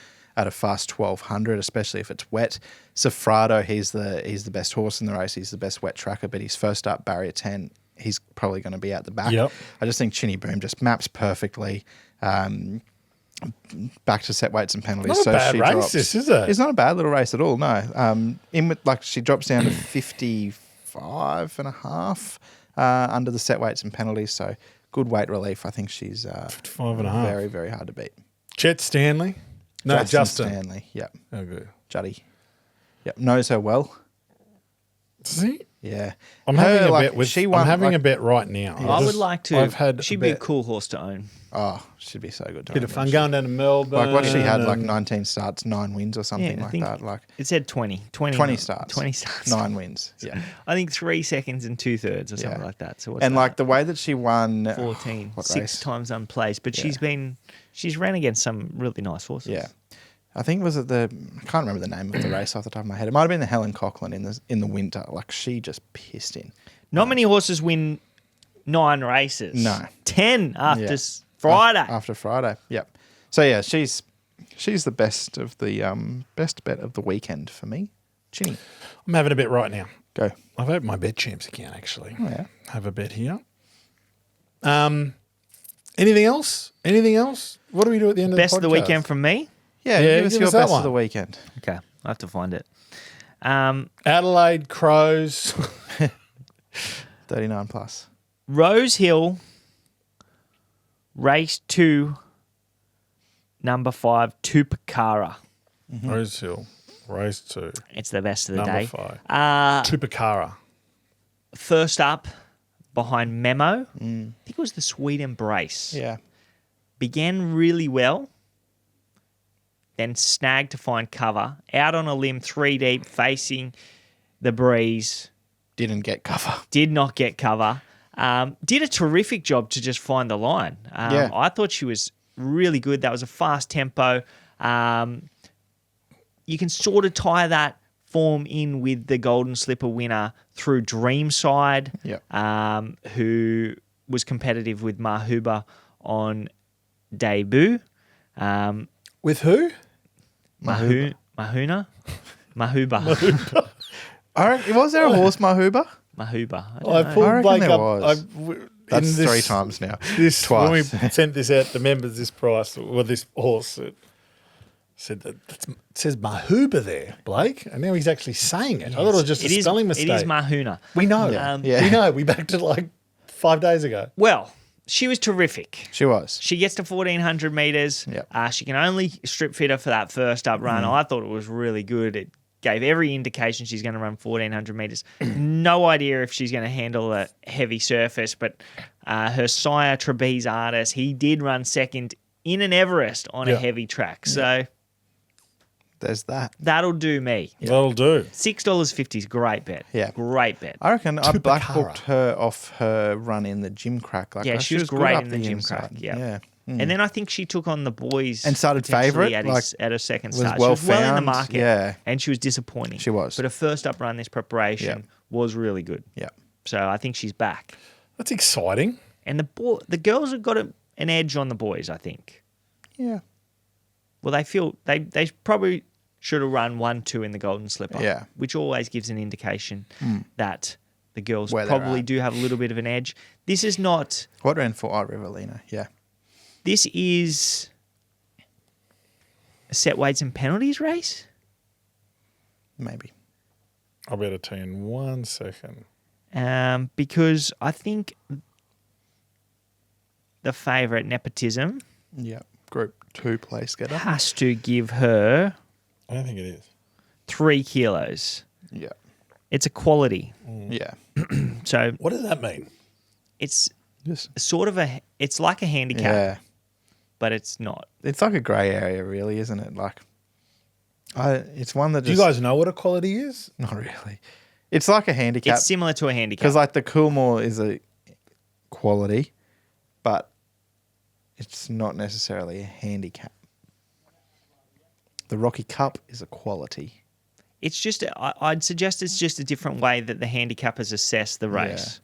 a fast 1200, especially if it's wet. Safrado, he's the best horse in the race. He's the best wet tracker, but he's first up, barrier 10. He's probably going to be out the back. Yep. I just think Chinny Boom just maps perfectly. Back to set weights and penalties. Not a bad she race, drops. this, is it? It's not a bad little race at all. No. She drops down to 55.5 under the set weights and penalties. So good weight relief. I think she's 55.5. very, very hard to beat. Chet Stanley? No, Justin. Stanley. Yep. Oh, good. Juddy. Yep. Knows her well. Does he? Yeah. I'm Her, having a like, bet with. she I'm won, having like- a bet right now. I would like to. I've had She'd a be a bet. cool horse to own. Oh, she'd be so good. To Bit own, of fun wouldn't going down to Melbourne. Like what she had, like and- 19 starts, 9 wins or something I like think that. Like it said 20. 20 starts. 20 starts. 9 wins. Yeah. I think 3 seconds and 2/3 or something Yeah. like that. So what's And that? like the way that she won 14, what 6 race? times unplaced. But Yeah. she's ran against some really nice horses. Yeah. I think I can't remember the name of the race off the top of my head. It might have been the Helen Cochran in the winter. Like she just pissed in. Not many horses win 9 races. No. 10 after Yeah. Friday. After Friday. Yep. So yeah, she's the best of the best bet of the weekend for me. Chinny. I'm having a bet right now. Go. I've opened my Bet Champs account actually. Oh, yeah. Have a bet here. Anything else? Anything else? What do we do at the end Best of of the the podcast? weekend from me. Yeah, Yeah, give us give your us that best one. of the weekend. Okay, I have to find it. Adelaide Crows. 39 plus. Rosehill, race 2, number 5, Tupakara. Rosehill. Race 2. It's the best of the Number day. 5. Uh, Tupakara. First up, behind Memo, I think it was the Sweet Embrace. Yeah. Began really well, then snagged to find cover. Out on a limb, 3 deep, facing the breeze. Didn't get cover. Did not get cover. Did a terrific job to just find the line. Yeah. I thought she was really good. That was a fast tempo. You can sort of tie that form in with the Golden Slipper winner through Dreamside, Yep. who was competitive with Mahuba on debut. With who? Mahuna? Mahuba. Was there a horse Mahuba? Mahuba. I don't I know. pulled reckon Blake there up. was. That's in 3 times now. This Twice. when we sent this out to members, this price or this horse it said that it says Mahuba there, Blake, and now he's actually saying it. I thought it was just a spelling mistake. It is Mahuna. We know. Yeah. We know. We backed it like 5 days ago. Well, She was terrific. She was. She gets to 1,400 metres. Yep. She can only strip fit her for that first up run. I thought it was really good. It gave every indication she's going to run 1,400 metres. No idea if she's going to handle a heavy surface, but her sire, Trapeze Artist, he did run second in an Everest on a heavy track. So there's that. that'll do me. That'll do. $6.50 is great bet. Yeah. Great bet. I reckon I black Tupacara. booked her off her run in the gym crack. Like, Yeah, she was good great up in the gym inside. crack. Yeah. Yeah. And then I think she took on the boys And started potentially favourite, at her second was start. well she was well in the found, market. yeah. And she was disappointing. She was. But her first up run this preparation was really good. Yeah. So I think she's back. That's exciting. And the girls have got an edge on the boys, I think. Yeah. Well, they feel they probably should have run 1-2 in the Golden Slipper. Yeah. Which always gives an indication that the girls Where they're probably at. do have a little bit of an edge. This is not. What ran for Riverlina? Yeah. This is a set weights and penalties race. Maybe. I'll be able to tell you in 1 second. Because I think the favourite Nepotism Yeah. Group 2 place getter. has to give her I don't think it is. 3 kilos. Yeah. It's a quality. Yeah. So What does that mean? it's Just, sort of it's like a handicap, yeah. but it's not. It's like a grey area, really, isn't it? Like, it's one that Do you just... guys know what a quality is? Not really. It's like a handicap. It's similar to a handicap. Because, like, the Coolmore is a quality, but it's not necessarily a handicap. The Rocky Cup is a quality. It's just, I'd suggest it's just a different way that the handicappers assess the race.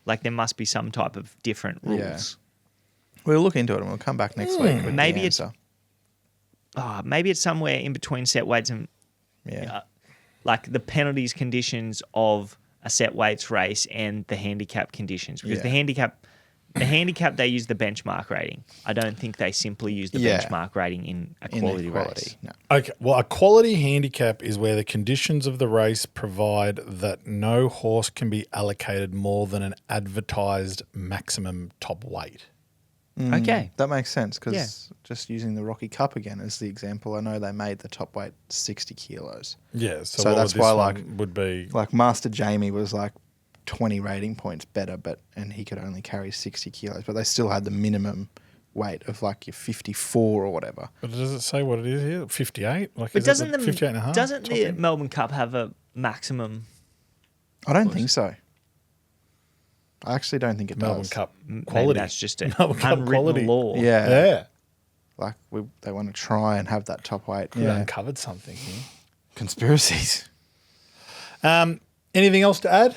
Like there must be some type of different rules. Yeah. We'll look into it and we'll come back next week with Maybe the it's- answer. Maybe it's somewhere in between set weights and Yeah. like the penalties conditions of a set weights race and the handicap conditions. Because Yeah. the handicap they use the benchmark rating. I don't think they simply use the Yeah. benchmark rating in a In quality equality. race. No. Okay, well, a quality handicap is where the conditions of the race provide that no horse can be allocated more than an advertised maximum top weight. Okay. That makes sense because Yeah. just using the Rocky Cup again as the example, I know they made the top weight 60 kilos. Yeah, So what that's would why, this like- one would be. Like Master Jamie was like 20 rating points better, and he could only carry 60 kilos, but they still had the minimum weight of like your 54 or whatever. But does it say what it is here? 58? Like, But is doesn't it the 58 and a half? doesn't top the end? Melbourne Cup have a maximum? I don't think so. I actually don't think it Melbourne does. Cup Maybe quality? that's just an Melbourne Cup unwritten quality. law. Yeah. Yeah. Like they want to try and have that top weight. Could Yeah. have uncovered something here. Conspiracies. Anything else to add?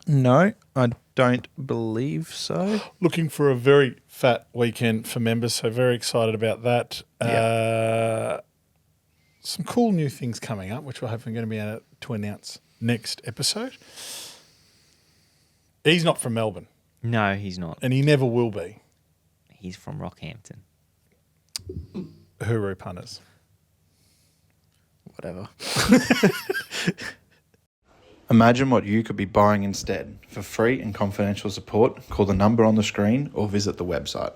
No, I don't believe so. Looking for a very fat weekend for members, so very excited about that. Some cool new things coming up, which we're hoping going to be able to announce next episode. He's not from Melbourne, No, he's not. and he never will be. He's from Rockhampton. Hooroo punters. Whatever. Imagine what you could be buying instead. For free and confidential support, call the number on the screen or visit the website.